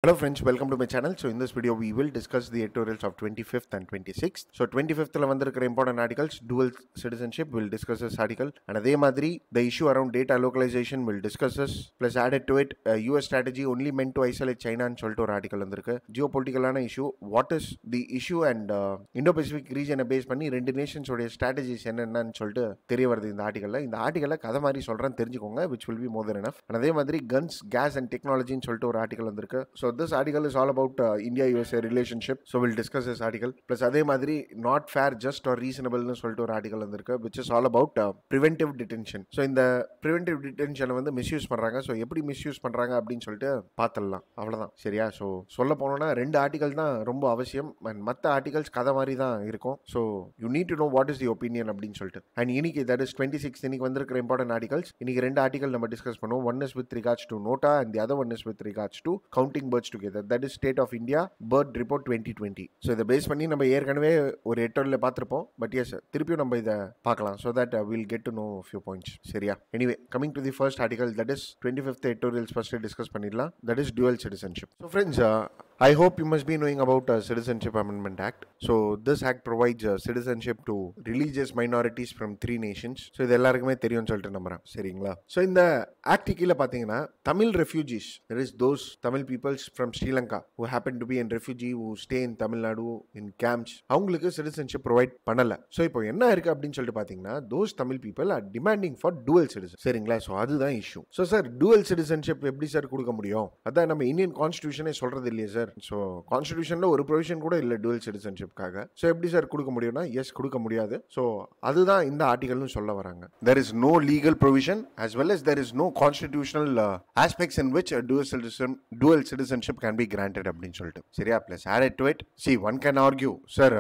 Hello friends, welcome to my channel. So in this video we will discuss the editorials of 25th and 26th. So 25th la vandirukra important articles, dual citizenship, we'll discuss this article, and adhe madri the issue around data localization will discuss this, plus added to it US strategy only meant to isolate China and solittu or article vandirukku. Geopolitical ana issue, what is the issue and Indo-Pacific region base panni rendu nations oda strategies enna nu solittu theriya varudhu indha article la. Indha article la kadha mari solran therinjikonga, which will be more than enough. And adhe madri guns, gas and technology nu solittu or article vandirukku. So this article is all about India-USA relationship. So we'll discuss this article. Plus adhe madri not fair, just or reasonable nu solittu or article vandirukku, which is all about preventive detention. So in the preventive detention வந்து misuse பண்றாங்க. So எப்படி misuse பண்றாங்க அப்படின்னு சொல்லிட்டு பார்த்தலாம். அவ்வளவுதான். சரியா? So சொல்ல போனோம்னா ரெண்டு ஆர்டிகல் தான் ரொம்ப அவசியம், and மற்ற ஆர்டிகல்ஸ் கதை மாதிரி தான் இருக்கும். So you need to know what is the opinion அப்படின்னு சொல்லிட்டு. And இன்னைக்கு that is 26 இன்னைக்கு வந்திருக்கிற important articles. இன்னைக்கு ரெண்டு ஆர்டிகல் நம்ம டிஸ்கஸ் பண்ணுவோம். One is with regards to Nota and the other one is with regards to counting birds together. That is State of India Bird Report 2020. So இதை base பண்ணி நம்ம ஏற்கனவே ஒரு எடிட்டோரியல் பார்த்திருப்போம், பட் எஸ் திருப்பியும் நம்ம இதை பார்க்கலாம், so that we'll get to know a few points. சரியா? Anyway, coming to the first article, that is 25th editorials first discuss பண்ணிடலாம். That is dual citizenship. So friends, I hope you must be knowing about Citizenship Amendment Act. So this act provides citizenship to religious minorities from 3 nations. So இது எல்லாருக்குமே தெரியும்னு சொல்லிட்டு நம்புறேன். சரிங்களா? So இந்த act கீழே பார்த்தீங்கன்னா Tamil refugees, there is those Tamil peoples from Sri Lanka who happen to be in refugee who stay in Tamil Nadu in camps, அவங்களுக்கு citizenship provide பண்ணல. So இப்போ என்ன இருக்கு அப்படின்னு சொல்லிட்டு பார்த்தீங்கன்னா those Tamil people are demanding for dual citizenship. சரிங்களா? So அதுதான் issue. So sir dual citizenship எப்படி சார் கொடுக்க முடியும்? அதான் நம்ம இந்தியன் கான்ஸ்டிடியூஷனே சொல்றது இல்லையே சார். ஸோ கான்ஸ்டிடியூஷன்ல ஒரு ப்ரொவிஷன் கூட இல்லை dual citizenshipகாக. ஸோ எப்படி சார் கொடுக்க முடியும்னா எஸ் கொடுக்க முடியாது. ஸோ அதுதான் இந்த ஆர்டிகல்னு சொல்ல வராங்க. There is no legal provision as well as there is no constitutional aspects in which a dual citizenship can be granted அப்படின்னு சொல்லிட்டு. சரியா? Plus added to it, see one can argue, sir,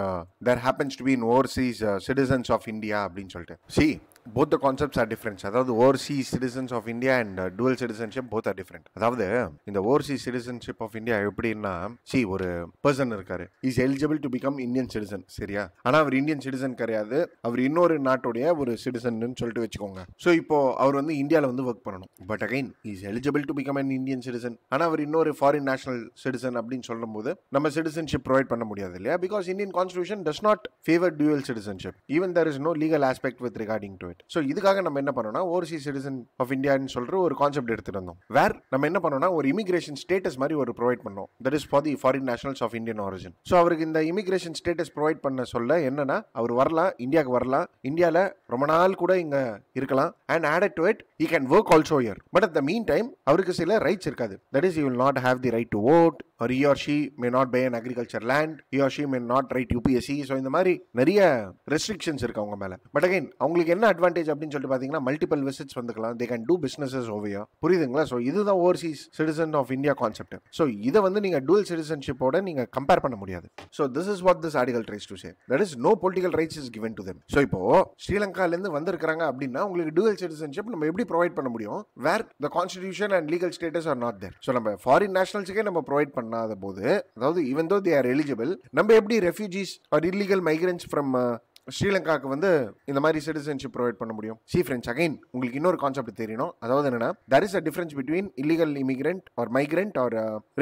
there happens to be in overseas citizens of India அப்படின்னு சொல்லிட்டு. See, both the concepts are different. அதாவது overseas citizens of India and dual citizenship both are different. அதாவது இந்த overseas citizenship of India எப்படின்னா, see ஒரு person இருக்காரு, is eligible to become Indian citizen. சரியா? ஆனா அவர் இந்தியன் சிட்டிசன் கிடையாது, அவர் இன்னொரு நாட்டுடைய ஒரு சிட்டிசன் சொல்லிட்டு வச்சுக்கோங்க. ஸோ இப்போ அவர் வந்து இந்தியாவில் வந்து ஒர்க் பண்ணணும், but again is eligible to become an Indian citizen. ஆனால் அவர் இன்னொரு ஃபாரின் நேஷனல் சிட்டிசன் அப்படின்னு சொல்லும் போது நம்ம சிட்டிசன்ஷிப் ப்ரொவைட் பண்ண முடியாது இல்லையா? Because Indian constitution does not favour dual citizenship. Even there is no legal aspect with regarding to it. So இதுக்காக நம்ம என்ன பண்ணோம்னா ஓவர்சீஸ் சிட்டிசன் ஆஃப் இந்தியான்னு சொல்ற ஒரு கான்செப்ட் எடுத்துட்டு வந்தோம். வேர் நம்ம என்ன பண்ணோம்னா ஒரு இமிகிரேஷன் ஸ்டேட்டஸ் மாதிரி ஒரு ப்ரொவைட் பண்ணோம். That is for the foreign nationals of Indian origin. So அவருக்கு இந்த இமிகிரேஷன் ஸ்டேட்டஸ் ப்ரொவைட் பண்ண சொல்ல என்னன்னா அவர் வரலாம், இந்தியாவுக்கு வரலாம், இந்தியாவில் ரொம்ப நாள் கூட இங்க இருக்கலாம், and added to it he can work also here. But at the meantime அவருக்கு சில ரைட்ஸ் இருக்காது. That is, he will not have the right to vote, or he or she may not buy an agriculture land, he or she may not write UPSC. So இந்த மாதிரி நிறைய restrictions இருக்கு அவங்க மேல. But again அவங்களுக்கு என்ன advantage அப்படின்னு சொல்லிட்டு பாத்தீங்கன்னா மல்டிபிள் விசிட்ஸ் வந்துக்கலாம், they can do businesses over here. புரியுதுங்களா? ஸோ இதுதான் overseas citizen of India concept. So இதை வந்து நீங்க dual citizenshipோட நீங்க கம்பேர் பண்ண முடியாது. So this is what this article tries to say. That is no political rights is given to them. So இப்போ ஸ்ரீலங்கால இருந்து வந்திருக்காங்க அப்படின்னா உங்களுக்கு dual citizenship நம்ம எப்படி ப்ரொவைட் பண்ண முடியும்? Where the constitution and legal status are not there. So நம்ம ஃபாரின் நேஷனல்ஸுக்கே நம்ம ப்ரொவைட் பண்ணாத போது, அதாவது even though they are eligible, நம்ம எப்படி refugees are illegal migrants from ஸ்ரீலங்காவுக்கு வந்து இந்த மாதிரி சிட்டிசன்ஷிப் ப்ரொவைட் பண்ண முடியும்? சி ஃப்ரெண்ட்ஸ், அகைன் உங்களுக்கு இன்னொரு கான்செப்ட் தெரியணும். அதாவது என்னன்னா there is a difference between illegal immigrant or migrant or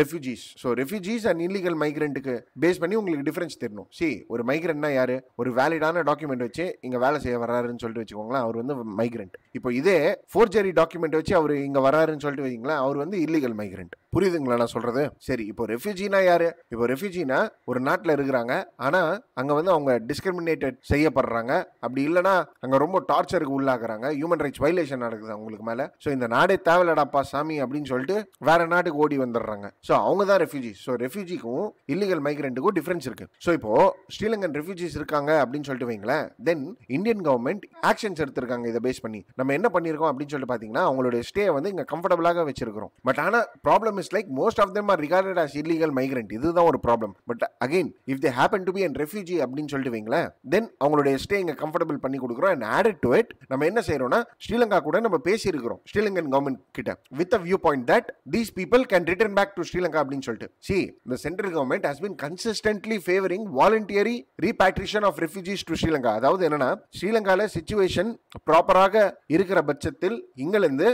refugees. So refugees and illegal மைக்ரண்ட்டுக்கு பேஸ் பண்ணி உங்களுக்கு டிஃபரன்ஸ் தெரியணும். சி ஒரு மைக்ரண்ட்னா யாரு? ஒரு வேலிடான டாக்குமெண்ட் வச்சு இங்க வேலை செய்ய வர்றாருன்னு சொல்லிட்டு வச்சுக்கோங்களேன், அவர் வந்து மைக்ரண்ட். இப்போ இதே ஃபோர்ஜரி டாக்குமெண்ட் வச்சு அவர் இங்க வர்றாருன்னு சொல்லிட்டு வைங்களேன், அவர் வந்து இல்லீகல் மைக்ரண்ட். புரியுதுங்களா நான் சொல்றது? சரி, இப்போ ரெஃப்யூஜினா யாரு? இப்போ ரெஃப்யூஜினா ஒரு நாட்டில் இருக்கிறாங்க, ஆனா அங்க வந்து அவங்க டிஸ்கிரிமினேட்டட் செய்யப்படுறாங்க, அப்படி இல்லைன்னா அங்க ரொம்ப டார்ச்சருக்கு உள்ளாக்குறாங்க, ஹியூமன் ரைட்ஸ் வயலேஷன் நடக்குது அவங்களுக்கு மேல. ஸோ இந்த நாடே தேவையில்லடாப்பா சாமி அப்படின்னு சொல்லிட்டு வேற நாட்டுக்கு ஓடி வந்துடுறாங்க. ஸோ அவங்க தான் ரெஃப்யூஜிஸ். ஸோ ரெஃப்யூஜிக்கும் இல்லீகல் மைக்ரண்ட்டுக்கும் டிஃபரன்ஸ் இருக்கு. ஸோ இப்போ ஸ்ரீலங்கன் ரெஃப்யூஜிஸ் இருக்காங்க அப்படின்னு சொல்லிட்டு வைங்களேன், தென் இந்தியன் கவர்மெண்ட் ஆக்ஷன்ஸ் எடுத்திருக்காங்க. இதை பேஸ் பண்ணி நம்ம என்ன பண்ணிருக்கோம் அப்படின்னு சொல்லிட்டு பாத்தீங்கன்னா அவங்களுடைய ஸ்டே வந்து இங்க கம்ஃபர்டபுளாக வச்சிருக்கிறோம். பட் ஆனா problem is like most of them are regarded as illegal migrant. இதுதான் ஒரு problem. But again if they happen to be an refugee அப்படின்னு சொல்லிட்டு வைங்களேன், தென் அவங்களுடைய ஸ்டே இங்க கம்ஃபர்டபிள் பண்ணி கொடுக்குறோம். அண்ட் ஆடட் டு இட் நம்ம என்ன செய்யறோம்னா ஸ்ரீலங்கா கூட நம்ம பேசி இருக்கிறோம் ஸ்ரீலங்கன் கவர்மெண்ட் கிட்ட with a view point that these people can return back to Sri Lanka அப்படின்னு சொல்லிட்டு. See, the central government has been consistently favoring voluntary repatriation of refugees to Sri Lanka. அதாவது என்னன்னா ஸ்ரீலங்கால சிச்சுவேஷன் ப்ராப்பராக இருக்கிற பட்சத்தில் இங்கிருந்து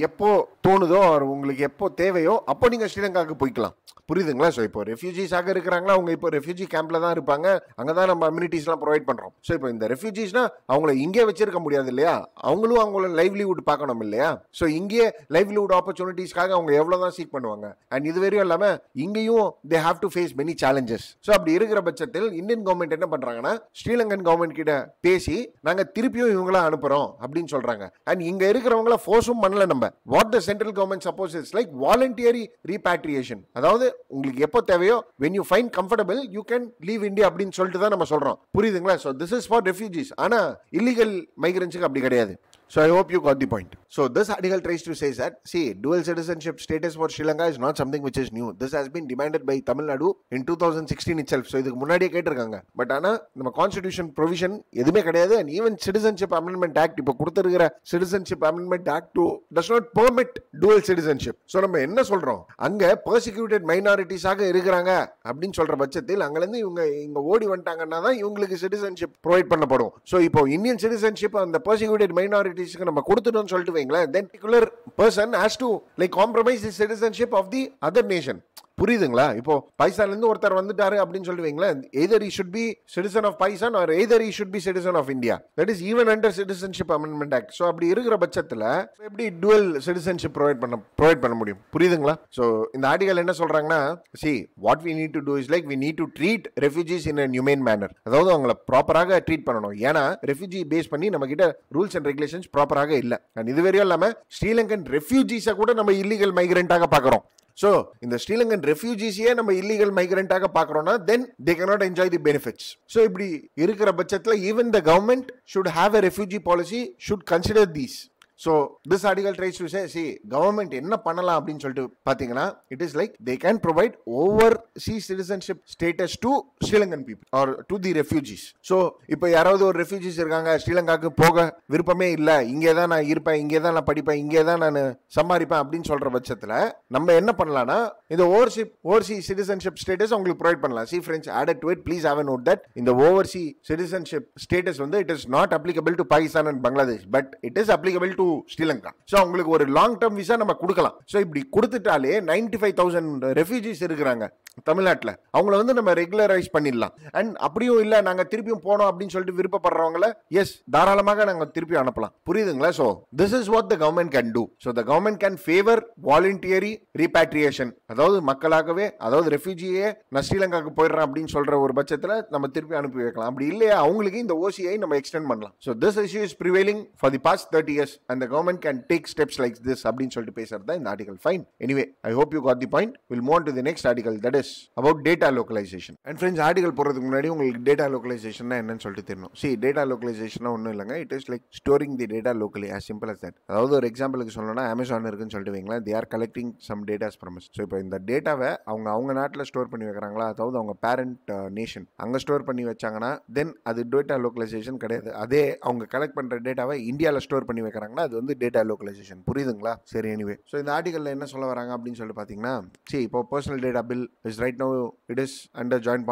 எப்போ தோணுதோ உங்களுக்கு எப்போ தேவையோ அப்போ நீங்க ஸ்ரீலங்காவுக்கு போய்க்கலாம். புரியுதுங்களா? ஸோ இப்போ ரெஃப்யூஜிஸாக இருக்கிறாங்களா, அவங்க இப்போ ரெஃப்யூஜி கேம்ப்ல தான் இருப்பாங்க, அங்கே தான் நம்ம அம்யூனிட்டிஸ்லாம் ப்ரொவைட் பண்ணுறோம். ஸோ இப்போ இந்த ரெஃப்யூஜிஸ்னா அவங்கள இங்கே வச்சிருக்க முடியாது இல்லையா, அவங்களும் அவங்களோட லைவ்லிவுட் பார்க்கணும் இல்லையா. ஸோ இங்கே லைவ்லிவுட் ஆப்பர்ச்சுனிட்டிஸ்க்காக அவங்க எவ்வளோ தான் சீக் பண்ணுவாங்க. அண்ட் இது வரையும் இல்லாமல் இங்கேயும் they have to face many challenges. So அப்படி இருக்கிற பட்சத்தில் இந்தியன் கவர்மெண்ட் என்ன பண்ணுறாங்கன்னா ஸ்ரீலங்கன் கவர்மெண்ட் கிட்ட பேசி நாங்கள் திருப்பியும் இவங்கள அனுப்புகிறோம் அப்படின்னு சொல்கிறாங்க. அண்ட் இங்கே இருக்கிறவங்கள ஃபோர்ஸும் பண்ணல நம்ம. What the central government suppose it's like voluntary repatriation. அதாவது உங்களுக்கு எப்போ தேவையோ when you find comfortable you can leave India அப்படின்னு சொல்லிட்டு தான் நம்ம சொல்றோம். புரியுதுங்களா? so this is for refugees. ஆனா illegal migrants-க்கு அப்படி கிடையாது. So I hope you got the point. So this article tries to say that, see, dual citizenship status for Sri Lanka is not something which is new. This has been demanded by Tamil Nadu in 2016 itself. So இதுக்கு முன்னாடியே கேட்டிருக்காங்க. But ஆனா நம்ம constitution provision எதுவுமே கிடையாது. And even citizenship amendment act இப்போ கொடுத்திருக்கிற citizenship amendment act does not permit dual citizenship. So நம்ம என்ன சொல்றோம், அங்க persecuted minorities-ஆக இருக்கிறாங்க அப்படின்னு சொல்ற பட்சத்தில் அங்கிருந்து இவங்க இங்க ஓடி வந்துட்டாங்கன்னா தான் இவங்களுக்கு சிட்டிசன்ஷிப் ப்ரொவைட் பண்ணப்படும். ஸோ இப்போ இந்தியன் சிட்டிசன்ஷிப் அந்த persecuted minority நம்ம கொடுத்துட்டோம்னு சொல்லிட்டு வைங்களேன், then particular person has to like compromise the citizenship of the other nation. புரியுதுங்களா? இப்போ பாகிஸ்தான்ல இருந்து ஒருத்தர் வந்துட்டாரு அப்படின்னு சொல்லுவீங்களா, either he should be citizen of Pakistan or either he should be citizen of India. That is even under citizenship amendment act. So அப்படி இருக்கிற பட்சத்துல எப்படி dual citizenship ப்ரொவைட் பண்ண முடியும்? புரியுதுங்களா? So இந்த ஆர்டிகல் என்ன சொல்றாங்கன்னா, see, what we need to do is like we need to treat refugees in a humane manner. அதாவது அவங்கள ப்ராப்பராக ட்ரீட் பண்ணணும். ஏன்னா ரெஃப்யூஜி பேஸ் பண்ணி நம்ம கிட்ட ரூல்ஸ் அண்ட் ரெகுலேஷன்ஸ் ப்ராப்பராக இல்லை. அண்ட் இது வரையும் இல்லாம ஸ்ரீலங்கன் ரெஃப்யூஜிஸை கூட நம்ம இல்லீகல் மைக்ரண்டாக பார்க்குறோம். So இந்த ஸ்ரீலங்கன் ரெஃப்யூஜிஸையே நம்ம illegal மைக்ரண்டாக பார்க்குறோம்னா then they cannot enjoy the benefits. So இப்படி இருக்கிற பட்சத்தில் even the government should have a refugee policy, should consider these. So this article tries to say, see, government என்ன பண்ணலாம் அப்படின்னு சொல்லிட்டு பாத்தீங்கன்னா, it is like they can provide overseas citizenship status to Sri Lankan people or to the refugees. So இப்போ யாராவது ஒரு refugees இருக்காங்க, ஸ்ரீலங்காவுக்கு போக விருப்பமே இல்லை, இங்கே தான் நான் இருப்பேன், இங்கே தான் நான் படிப்பேன், இங்கே தான் நான் சம்பாதிப்பேன் அப்படின்னு சொல்ற பட்சத்தில் நம்ம என்ன பண்ணலாம்னா இந்த overseas citizenship status உங்களுக்கு ப்ரொவைட் பண்ணலாம். See friends, added to it, please have a note that இந்த overseas citizenship status வந்து it is not applicable to Pakistan and Bangladesh, but it is applicable to Sri Lanka. So உங்களுக்கு ஒரு long term visa நம்ம கொடுக்கலாம். So இப்படி கொடுத்துட்டாலே 95,000 refugees இருக்கிறாங்க தமிழ்நாட்டில், அவங்கள வந்து நம்ம ரெகுலரைஸ் பண்ணிடலாம். அண்ட் அப்படியும் இல்லை நாங்க திருப்பியும் போனோம் அப்படின்னு சொல்லிட்டு விருப்பப்படுறவங்கள எஸ் தாராளமாக நாங்க திருப்பி அனுப்பலாம். புரியுதுங்களா? So this is what the government can do. So the government can favour voluntary repatriation. அதாவது மக்களாகவே, அதாவது ரெஃப்யூஜியே நான் ஸ்ரீலங்காவுக்கு போயிடுறேன் அப்படின்னு சொல்ற ஒரு பட்சத்தில் நம்ம திருப்பி அனுப்பி வைக்கலாம். அப்படி இல்லையா அவங்களுக்கு இந்த ஓசிஐ நம்ம எக்ஸ்டெண்ட் பண்ணலாம். So this issue is prevailing for the past 30 years and the government can take steps like this அப்படின்னு சொல்லிட்டு பேசுறது தான் இந்த article. Fine. Anyway I hope you got the point. Will move on to the next article, that is about data localization. And friends, article போறதுக்கு முன்னாடி உங்களுக்கு data localisation என்னன்னு சொல்லிட்டு தெரியணும். See, டேட்டா லோக்கலைசேஷன் ஒன்றும் இல்லைங்க, it is like storing the data locally, as simple as that. அதாவது ஒரு எக்ஸாம்பிளுக்கு சொல்லணும்னா அமேசான் இருக்குன்னு சொல்லிட்டு வைங்களேன், they are collecting some data from us. So இப்போ இந்த டேட்டாவை அவங்க நாட்டில் ஸ்டோர் பண்ணி வைக்கிறாங்களா, அதாவது அவங்க பேரண்ட் நேஷன் அங்கே ஸ்டோர் பண்ணி வச்சாங்கன்னா தென் அது டேட்டா லோக்கலைசேஷன் கிடையாது. அதே அவங்க கலெக்ட் பண்ணுற டேட்டாவை இந்தியாவில் ஸ்டோர் பண்ணி வைக்கிறாங்கன்னா அது வந்து டேட்டா லோக்கலைசேஷன். புரியுதுங்களா? சரி, எனிவே ஸோ இந்த ஆர்டிகலில் என்ன சொல்ல வராங்க அப்படின்னு சொல்லிட்டு பார்த்தீங்கன்னா, சரி இப்போ personal data bill is right now it is under joint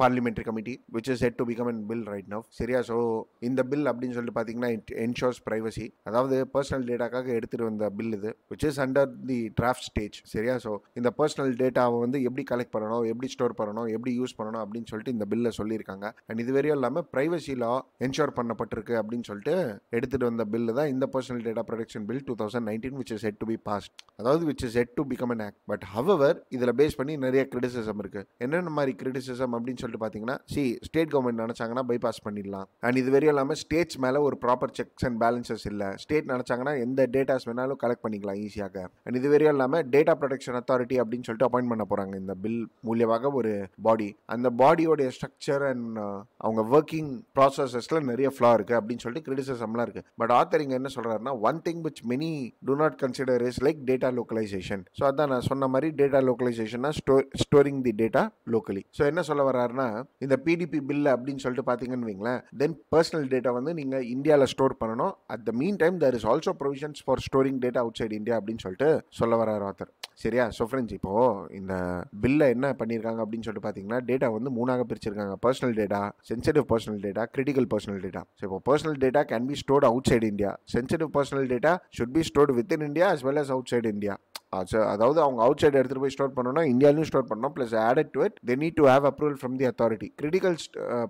parliamentary committee which is set to become a bill right now. சரியா? ஸோ இந்த பில் அப்படின்னு சொல்லிட்டு பார்த்தீங்கன்னா it ensures privacy. அதாவது பர்சனல் டேட்டாக்காக எடுத்துட்டு வந்த பில் இது, which is under the draft stage. சரியா? ஸோ இந்த பர்சனல் டேட்டாவை வந்து எப்படி கலெக்ட் பண்ணணும், எப்படி ஸ்டோர் பண்ணணும், எப்படி யூஸ் பண்ணணும் அப்படின்னு சொல்லிட்டு இந்த பில்லை சொல்லியிருக்காங்க. அண்ட் இது வரையும் இல்லாமல் பிரைவசி லா என்ஷோர் பண்ணப்பட்டிருக்கு அப்படின்னு சொல்லிட்டு எடுத்துட்டு வந்த பில்லு தான் இந்த personal data protection bill 2019 which is set to be passed. அதாவது which is set to become an act. But however இதில் பேஸ் பண்ணி நிறைய கிரிட்டிசிசம் இருக்கு. என்னென்ன மாதிரி கிரிட்டிசிசம் அப்படின்னு சொல்லிட்டு பார்த்தீங்கன்னா, ஸ்டேட் கவர்மெண்ட் நினைச்சாங்கன்னா பைபாஸ் பண்ணிடலாம். அண்ட் இது வரையும் இல்லாமல் ஸ்டேட்ஸ் மேலே ஒரு ப்ராப்பர் செக்ஸ் அண்ட் பேலன்சஸ் இல்லை. ஸ்டேட் நினைச்சாங்கன்னா எந்த டேட்டாஸ் வேணாலும் கலெக்ட் பண்ணிக்கலாம் ஈஸியாக. அண்ட் இது வரையும் இல்லாமல் டேட்டா ப்ரொடெக்ஷன் அத்தாரிட்டி அப்படின்னு சொல்லிட்டு அப்பாயிண்ட் பண்ண போகிறாங்க இந்த பில் மூலியமாக ஒரு பாடி. அந்த பாடியோடைய ஸ்ட்ரக்சர் அண்ட் அவங்க ஒர்க்கிங் ப்ராசஸஸ்ல நிறைய ஃப்ளா இருக்கு அப்படின்னு சொல்லிட்டு கிரிட்டிசிசம்லாம் இருக்கு. பட் ஆத்தர் இங்க என்ன சொல்றாருன்னா, one thing which many do not consider is like data localization. So அதான் நான் சொன்ன மாதிரி டேட்டா லோக்கலைசேஷன்னா storing the data locally. So என்ன சொல்ல வர்றாருன்னா, இந்த பிடிபி பில் அப்படின்னு சொல்லிட்டு பார்த்தீங்கன்னு வைங்களேன், தென் பர்சனல் டேட்டா வந்து நீங்கள் இந்தியாவில் ஸ்டோர் பண்ணணும். At the mean time there is also provisions for storing data outside India அப்படின்னு சொல்லிட்டு சொல்ல வர்றாரு ஆத்தர். சரியா? ஸோ ஃப்ரெண்ட்ஸ், இப்போ இந்த பில்லை என்ன பண்ணியிருக்காங்க அப்படின்னு சொல்லிட்டு பார்த்தீங்கன்னா, டேட்டா வந்து மூணாக பிரிச்சிருக்காங்க. Personal data, sensitive personal data, critical personal data. So இப்போ personal data can be stored outside India. Sensitive personal data should be stored within India as well as outside India. அதாவது அவங்க out side எடுத்துகிட்டு போய் store பண்ணணும்னா இந்தியாவிலும் store பண்ணணும். Plus added to it they need to have approval from the authority. Critical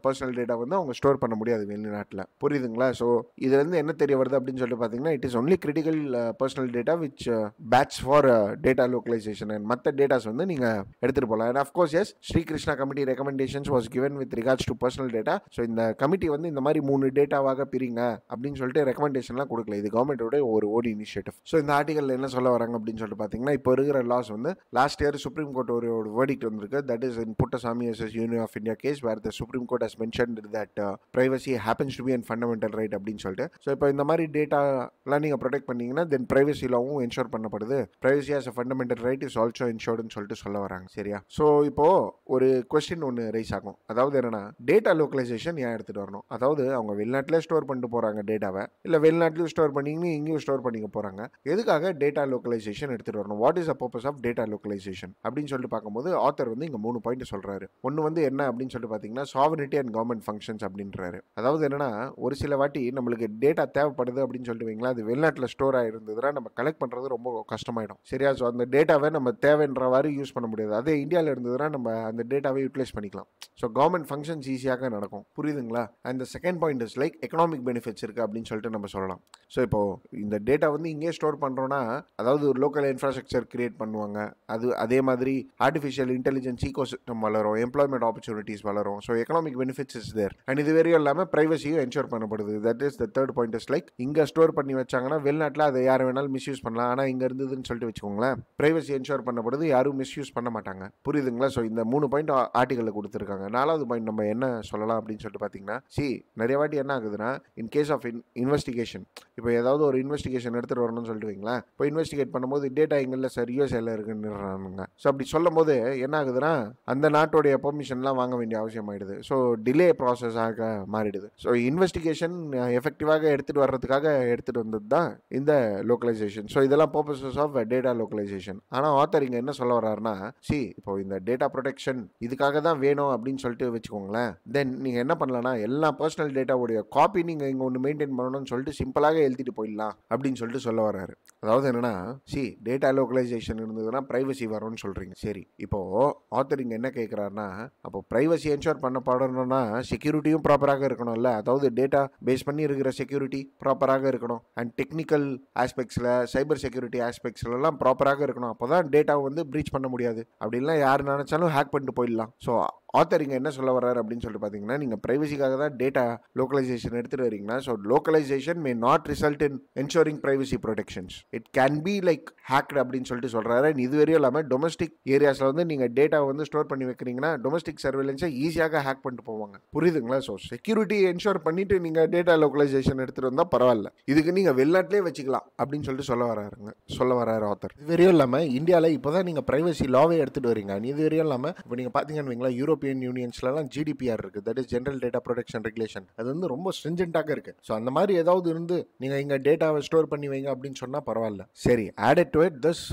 personal data வந்து அவங்க store பண்ண முடியாது வெளிநாட்டில். புரியுதுங்களா? ஸோ இதுலேருந்து என்ன தெரிய வருது அப்படின்னு சொல்லிட்டு பார்த்தீங்கன்னா, it is only critical personal data which batch for data localisation. And மற்ற டேட்டாஸ் வந்து நீங்கள் எடுத்துகிட்டு போகலாம். And of course yes, Srikrishna committee recommendations was given with regards to personal data. So இந்த கமிட்டி வந்து இந்த மாதிரி 3 டேட்டாவாக பிரிங்க அப்படின்னு சொல்லிட்டு ரெக்கமெண்டேஷன்லாம் கொடுக்கல. இது கவர்மெண்டோட ஒரு ஓடி இனிஷியேட்டிவ். ஸோ இந்த ஆர்டிகல் என்ன சொல்ல வராங்க அப்படின்னு சொல்லிட்டு பார்த்தீங்கன்னா, இப்போ இருக்கிற லாஸ் வந்து லாஸ்ட் இயர் சுப்ரீம் கோர்ட் ஒரு verdict வந்திருக்கு. That is in Puttaswamy vs union of India case where the supreme court has mentioned that privacy happens to be an fundamental right அப்படின்னு சொல்லிட்டு. ஸோ இப்போ இந்த மாதிரி டேட்டாலாம் நீங்கள் ப்ரொடெக்ட் பண்ணீங்கன்னா தென் பிரைவசி லாவும் என்ஷோர் பண்ணப்படுது. Privacy as a fundamental right is also என்ஷோர்டுன்னு சொல்லிட்டு சொல்ல வராங்க. சரியா? ஸோ இப்போ ஒரு கொஸ்டின் ஒன்று ரைஸ் ஆகும். அதாவது என்னன்னா, டேட்டா லோக்கலைசேஷன் ஏன் எடுத்துகிட்டு வரணும்? அதாவது அவங்க வெளிநாட்டிலே ஸ்டோர் பண்ணிட்டு போகிறாங்க டேட்டாவை, இல்லை வெளிநாட்டிலும் ஸ்டோர் பண்ணிங்க இங்கேயும் ஸ்டோர் பண்ணிக்க போகிறாங்க. எதுக்காக டேட்டா லோக்கலைசேஷன் எடுத்துகிட்டு வரணும்? What is the purpose of data localisation அப்படின்னு சொல்லிட்டு பார்க்கும்போது ஆத்தர் வந்து இங்கே 3 பாயிண்ட் சொல்றாரு. ஒன்று வந்து என்ன அப்படின்னு சொல்லிட்டு பார்த்தீங்கன்னா, சாவரிட்டி அண்ட் கவர்மெண்ட் ஃபங்க்ஷன்ஸ் அப்படின்றாரு. அதாவது என்னன்னா, ஒரு சில வாட்டி நம்மளுக்கு டேட்டா தேவைப்படுது அப்படின்னு சொல்லிட்டு வைங்களா, அது வெளிநாட்டில் ஸ்டோர் ஆயிருந்ததுன்னா நம்ம கலெக்ட் பண்ணுறது ரொம்ப கஷ்டமாயிடும். சரியா? ஸோ அந்த டேட்டாவை நம்ம தேவைன்றவாறு யூஸ் பண்ண முடியாது. அதே இந்தியாவில் இருந்ததுன்னா நம்ம அந்த டேட்டாவை யூட்டிலைஸ் பண்ணிக்கலாம். ஸோ கவர்மெண்ட் ஃபங்க்ஷன்ஸ் ஈஸியாக நடக்கும். புரியுதுங்களா? And the second point is like economic benefits இருக்குது அப்படின்னு சொல்லிட்டு நம்ம சொல்லலாம். ஸோ இப்போ இந்த டேட்டா வந்து இங்கே ஸ்டோர் பண்ணுறோன்னா, அதாவது ஒரு லோக்கல் இன்ஃப்ராஸ்ட்ரக்சர் கிரியேட் பண்ணுவாங்க. அதே மாதிரி ஆர்டிஃபிஷியல் இன்டெலிஜென்ஸ் ஈகோசிஸ்டம் வளரும், எம்ப்ளாய்மெண்ட் ஆப்பர்ச்சுனிட்டிஸ் வளரும். So economic benefits is there. And இது வரையும் இல்லாமல் பிரைவசியும் என்ஷோர் பண்ணப்படுது. That is the third point is like இங்கே ஸ்டோர் பண்ணி வச்சாங்கன்னா வெளிநாட்டில் அதை யார் வேணாலும் மிஸ்யூஸ் பண்ணலாம். ஆனால் இங்கே இருந்ததுன்னு சொல்லிட்டு வச்சுக்கோங்களேன், பிரைவசி என்ஷோர் பண்ணப்படுது, யாரும் மிஸ்யூஸ் பண்ண மாட்டாங்க. புரியுதுங்களா? ஸோ இந்த 3 பாயிண்ட் ஆர்டிகலில் கொடுத்துருக்காங்க. 4வது பாயிண்ட் நம்ம என்ன சொல்லலாம் அப்படின்னு சொல்லிட்டு பார்த்தீங்கன்னா, நிறைய வாட்டி என்ன ஆகுதுன்னா, இன் கேஸ் ஆஃப் இன்வெஸ்டிகேஷன், இப்போ ஏதாவது ஒரு இன்வெஸ்டிகேஷன் எடுத்துகிட்டு வரணும்னு சொல்லிட்டு வைங்களேன், இப்போ இன்வெஸ்டிகேட் பண்ணும்போது டேட்டா எங்கல்ல சார் யூஎஸ்ஏல இருக்குன்னு. ஸோ அப்படி சொல்லும் போது என்ன ஆகுதுன்னா, அந்த நாட்டோடைய பெர்மிஷன்லாம் வாங்க வேண்டிய அவசியம் ஆயிடுது. ஸோ டிலே ப்ராசஸாக மாறிடுது. ஸோ இன்வெஸ்டிகேஷன் எஃபெக்டிவாக எடுத்துகிட்டு வர்றதுக்காக எடுத்துகிட்டு வந்தது தான் இந்த லோக்கலைசேஷன். ஸோ இதெல்லாம் பர்பஸஸ் ஆஃப் டேட்டா லோக்கலைசேஷன். ஆனால் ஆத்தர் இங்கே என்ன சொல்ல வர்றாருன்னா, இப்போ இந்த டேட்டா ப்ரொடெக்ஷன் இதுக்காக தான் வேணும் அப்படின்னு சொல்லிட்டு வச்சுக்கோங்களேன், தென் நீங்கள் என்ன பண்ணலாம்னா, எல்லா பர்சனல் டேட்டாவுடைய காப்பி நீங்கள் இங்கே ஒன்று மெயின்டைன் பண்ணணும்னு சொல்லிட்டு சிம்பிளாக எழுதிட்டு போயிடலாம் அப்படின்னு சொல்லிட்டு சொல்ல வர்றாரு. அதாவது என்னன்னா, டேட்டா லோக்கலைசேஷன் இருந்ததுன்னா பிரைவசி வரும்னு சொல்றீங்க. சரி, இப்போ ஆத்தர் இங்க என்ன கேட்கிறாருன்னா, அப்போ பிரைவசி என்ஷோர் பண்ணப்படணும்னா செக்யூரிட்டியும் ப்ராப்பராக இருக்கணும்ல. அதாவது டேட்டா பேஸ் பண்ணி இருக்கிற செக்யூரிட்டி ப்ராப்பராக இருக்கணும். அண்ட் டெக்னிக்கல் ஆஸ்பெக்ட்ஸில், சைபர் செக்யூரிட்டி ஆஸ்பெக்ட்ஸ்லாம் ப்ராப்பராக இருக்கணும். அப்போ தான் டேட்டாவை வந்து ப்ரீச் பண்ண முடியாது. அப்படின்லாம் யார் நினைச்சாலும் ஹேக் பண்ணிட்டு போயிடலாம். ஸோ ஆத்தர் இங்கே என்ன சொல்ல வர்றாரு அப்படின்னு சொல்லிட்டு பார்த்தீங்கன்னா, நீங்கள் பிரைவசிக்காக தான் டேட்டா லோக்கலைசேஷன் எடுத்துகிட்டு வரீங்கன்னா, so localisation may not result in ensuring privacy protections. It can be like hacked அப்படின்னு சொல்லிட்டு சொல்கிறாரு. இது வரையும் இல்லாமல் டொமஸ்டிக் ஏரியாஸில் வந்து நீங்கள் டேட்டாவை வந்து ஸ்டோர் பண்ணி வைக்கிறீங்கன்னா டொமஸ்டிக் சர்வேலன்ஸை ஈஸியாக ஹேக் பண்ணிட்டு போவாங்க. புரியுதுங்களா? ஸோ செக்யூரிட்டி என்ஷோர் பண்ணிட்டு நீங்கள் டேட்டா லோக்கலைசேஷன் எடுத்துகிட்டு வந்தால் பரவாயில்ல, இதுக்கு நீங்கள் வெளிநாட்டிலே வச்சுக்கலாம் அப்படின்னு சொல்லிட்டு சொல்ல வராரு ஆத்தர். இது வரையும் இல்லாமல் இந்தியாவில் இப்போ தான் நீங்கள் பிரைவசி லாவே எடுத்துகிட்டு வரீங்க. இது வரையும் இல்லாமல் இப்போ நீங்கள் பார்த்தீங்கன்னு வைங்களா, யூரோப்பியன் யூனியன்ஸ்லாம் ஜிடிபிஆர் இருக்குது. That is general data protection regulation. அது வந்து ரொம்ப ஸ்ட்ரிஞ்சென்ட்டாக இருக்குது. ஸோ அந்த மாதிரி ஏதாவது இருந்து நீங்கள் இங்கே டேட்டாவை ஸ்டோர் பண்ணி வைங்க அப்படின்னு சொன்னால் பரவாயில்ல. சரி, added to it this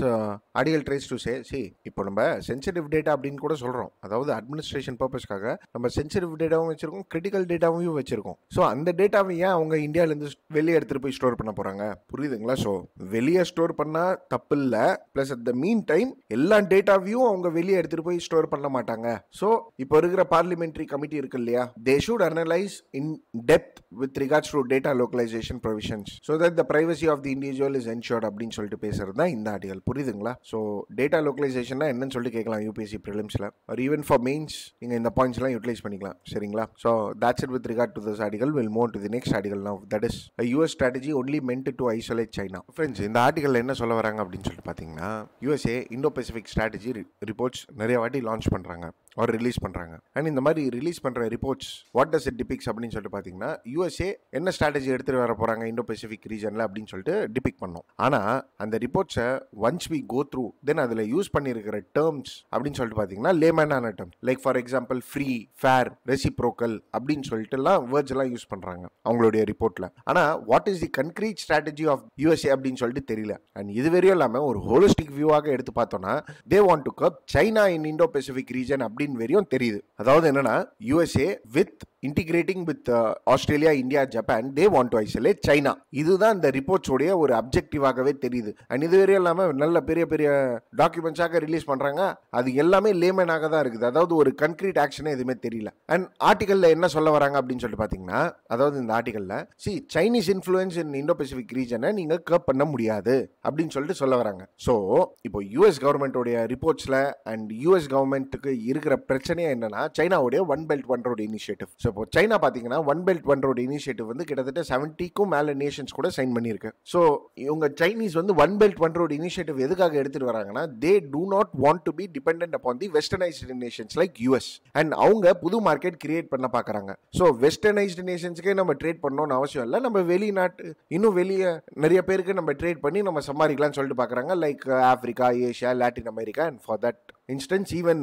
article tries to சே, இப்போ நம்ம சென்சிட்டிவ் டேட்டா அப்படின்னு கூட சொல்கிறோம். அதாவது அட்மினிஸ்ட்ரேஷன் பர்பஸ்க்காக நம்ம சென்சிட்டிவ் டேட்டாவும் வச்சிருக்கோம், கிரிட்டிக்கல் டேட்டாவையும் வச்சிருக்கோம். ஸோ அந்த டேட்டாவை ஏன் அவங்க இந்தியாவிலேருந்து வெளியே எடுத்துகிட்டு போய் ஸ்டோர் பண்ண போகிறாங்க? புரியுதுங்களா? ஸோ வெளியே ஸ்டோர் பண்ணால் தப்பு இல்லை. Plus at the mean time எல்லா டேட்டாவையும் அவங்க வெளியே எடுத்துகிட்டு போய் ஸ்டோர் பண்ண மாட்டாங்க. ஸோ இப்போ இருக்கிற பார்லிமெண்டரி கமிட்டி இருக்கு இல்லையா, they should analyse in depth with regards to data localisation provisions so that the privacy of the individual is ensured அப்படின்னு சொல்லிட்டு பேசுறது தான் இந்த ஆர்டிகல். புரியுதுங்களா? ஸோ டேட்டா லோக்கலைசேஷன் என்னன்னு சொல்லிட்டு கேட்கலாம் யூபிஎஸ்சி ப்ரிலிம்ஸில், ஆர் ஈவன் ஃபார் மெயின்ஸ் நீங்கள் இந்த பாயிண்ட்ஸ்லாம் யூட்டிலைஸ் பண்ணிக்கலாம். சரிங்களா? So that's it with regard to this article. We'll move on to the next article now. That is a US strategy only meant to isolate China. Friends, இந்த article என்ன சொல்ல வராங்க அப்படின்னு சொல்லிட்டு பார்த்தீங்கன்னா, USA Indo Pacific strategy reports நிறைய வாட்டி launch பண்ணுறாங்க. ஒரு ரிலீஸ் பண்ணுறாங்க. அண்ட் இந்த மாதிரி ரிலீஸ் பண்ணுற ரிப்போர்ட்ஸ் வாட் டஸ் இட் டிபிக்ஸ் அப்படின்னு சொல்லிட்டு பார்த்தீங்கன்னா யூஎஸ்ஏ என்ன ஸ்ட்ராட்டஜி எடுத்துகிட்டு வர போகிறாங்க இண்டோ பசிபிக் ரீஜனில் அப்படின்னு சொல்லிட்டு டிபிக் பண்ணோம். ஆனால் அந்த ரிப்போர்ட்ஸை once we go through then அதில் யூஸ் பண்ணியிருக்கிற டேர்ம்ஸ் அப்படின்னு சொல்லிட்டு பார்த்தீங்கன்னா லேமேனான term like for example free, fair, reciprocal அப்படின்னு சொல்லிட்டுலாம் வேர்ட்ஸ் எல்லாம் யூஸ் பண்ணுறாங்க அவங்களுடைய ரிப்போர்ட்டில். ஆனால் what is the concrete strategy of USA அப்படின்னு சொல்லிட்டு தெரியல. அண்ட் இது வரையும் இல்லாமல் ஒரு ஹோலிஸ்டிக் வியூவாக எடுத்து பார்த்தோன்னா they want to curb China in Indo Pacific region அப்படின்னு வரையும் தெரியுது. அதாவது என்னன்னா USA with integrating with Australia, India, Japan they want to isolate China. இதுதான் இந்த ரிப்போர்ட்ஸோடைய ஒரு அப்ஜெக்டிவாகவே தெரியுது. அண்ட் இதுவரை இல்லாமல் நல்ல பெரிய பெரிய டாக்குமெண்ட்ஸாக ரிலீஸ் பண்றாங்க. அது எல்லாமே லேமனாக தான் இருக்குது. அதாவது ஒரு கன்கிரீட் ஆக்ஷனே எதுவுமே தெரியல. அண்ட் ஆர்டிகல்ல என்ன சொல்ல வராங்க அப்படின்னு சொல்லிட்டு பாத்தீங்கன்னா அதாவது இந்த ஆர்டிகல்ல Chinese influence in Indo Pacific ரீஜனை நீங்க கப் பண்ண முடியாது அப்படின்னு சொல்லிட்டு சொல்ல வராங்க. ஸோ இப்போ யூஎஸ் கவர்மெண்டோடைய ரிப்போர்ட்ஸ்ல அண்ட் யூஎஸ் கவர்மெண்ட்டுக்கு இருக்கிற பிரச்சனையே என்னன்னா சைனாவுடைய one belt one road initiative. இப்போ சைனா பாத்தீங்கன்னா one belt one road initiative வந்து கிட்டத்தட்ட 70க்கும் மேல நேஷன்ஸ் கூட சைன் பண்ணிருக்கு. ஸோ இவங்க சைனீஸ் வந்து one belt one road initiative எதுக்காக எடுத்துட்டு வராங்கன்னா they do not want to be dependent upon the westernised nations like US. And அவங்க புது மார்க்கெட் கிரியேட் பண்ண பாக்குறாங்க. ஸோ வெஸ்டர்னைஸ்டு நேஷன்ஸ்க்கே நம்ம ட்ரேட் பண்ணணும்னு அவசியம் இல்லை. நம்ம வெளிநாட்டு இன்னும் வெளியே நிறைய பேருக்கு நம்ம ட்ரேட் பண்ணி நம்ம சம்பாதிக்கலாம்னு சொல்லிட்டு பாக்குறாங்க like Africa, Asia, Latin America and for that instance even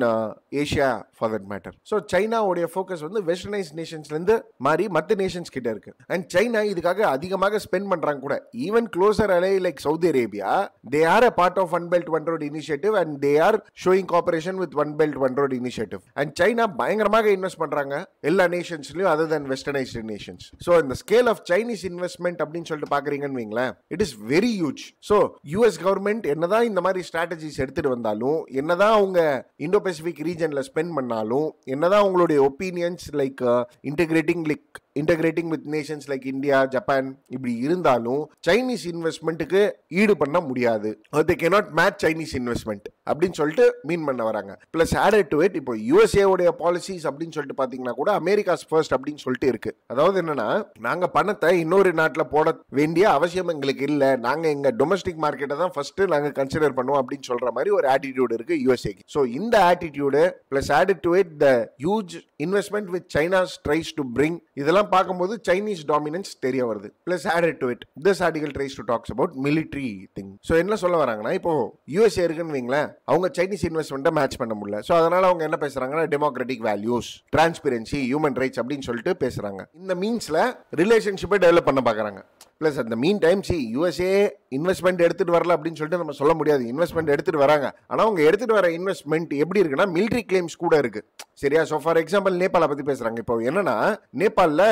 Asia for that matter. So சைனாவுடைய ஃபோக்கஸ் வந்து வெஸ்டர்னைஸ் நேஷன்ஸ்ல இருந்து மாறி மற்ற நேஷன்ஸ் கிட்ட இருக்கு. அண்ட் சைனா இதுக்காக அதிகமாக ஸ்பெண்ட் பண்றாங்க கூட. Even closer ally like Saudi Arabia they are a part of one belt one road initiative and they are showing cooperation with one belt one road initiative. And China பயங்கரமாக invest பண்றாங்க எல்லா நேஷன்ஸ்லயும் other than westernised nations. So இந்த scale of Chinese investment அப்படின்னு சொல்லிட்டு பாக்குறீங்கன்னு வைங்களேன், it is very huge. So US government என்னதான் இந்த மாதிரி ஸ்ட்ராட்டஜிஸ் எடுத்துட்டு வந்தாலும், என்னதான் அவங்க இண்டோ பசிபிக் ரீஜன்ல ஸ்பெண்ட் பண்ணாலும், என்னதான் உங்களுடைய opinions like integrating with Nations like India, Japan இப்படி இருந்தாலும் சைனீஸ் இன்வெஸ்ட்மெண்ட்டுக்கு ஈடு பண்ண முடியாது. they cannot match Chinese investment அப்படின்னு சொல்லிட்டு மீன் பண்ண வராங்க. பிளஸ் ஆடட் டு இட் இப்போ யூஎஸ்ஏ உடைய பாலிசிஸ் அப்படின்னு சொல்லிட்டு பாத்தீங்கன்னா கூட அமெரிக்காஸ் ஃபர்ஸ்ட் அப்படின்னு சொல்லிட்டு இருக்கு. அதாவது என்னன்னா நாங்க பணத்தை இன்னொரு நாட்டில் போட வேண்டிய அவசியம் எங்களுக்கு இல்லை, நாங்க எங்க டொமஸ்டிக் மார்க்கெட்டை தான் ஃபர்ஸ்ட் நாங்க கன்சிடர் பண்ணுவோம் அப்படின்னு சொல்ற மாதிரி ஒரு ஆட்டிடியூட் இருக்கு யூஎஸ்ஏக்கு. ஸோ இந்த attitude plus added to it the huge investment with China's tries to bring, இதெல்லாம் பார்க்கும்போது சைனீஸ் டாமினன்ஸ் தெரிய வருது. Plus added to it this article tries to talks about military thing. So என்ன சொல்ல வராங்கன்னா இப்போ யூஎஸ்ஏ இருக்குன்னு வைங்களேன், அவங்க சைனீஸ் இன்வெஸ்ட்மெண்ட்டை மேட்ச் பண்ண முடியல. ஸோ அதனால அவங்க என்ன பேசுறாங்கன்னா democratic values, transparency, human rights அப்படின்னு சொல்லிட்டு பேசுறாங்க. இந்த மீன்ஸ்ல ரிலேஷன்ஷிப்பை டெவலப் பண்ண பார்க்கறாங்க. பிளஸ் அந்த மீன் டைம் யூஎஸ்ஏ இன்வெஸ்ட்மெண்ட் எடுத்துட்டு வரல அப்படின்னு சொல்லிட்டு நம்ம சொல்ல முடியாது. இன்வெஸ்ட்மெண்ட் எடுத்துட்டு வராங்க. ஆனா அவங்க எடுத்துட்டு வர இன்வெஸ்ட்மெண்ட் எப்படி இருக்குன்னா மிலிட்டரி கிளைம்ஸ் கூட இருக்கு. சரியா? ஸோ ஃபார் எக்ஸாம்பிள் நேபாள பத்தி பேசுறாங்க. இப்போ என்னன்னா நேபாளில்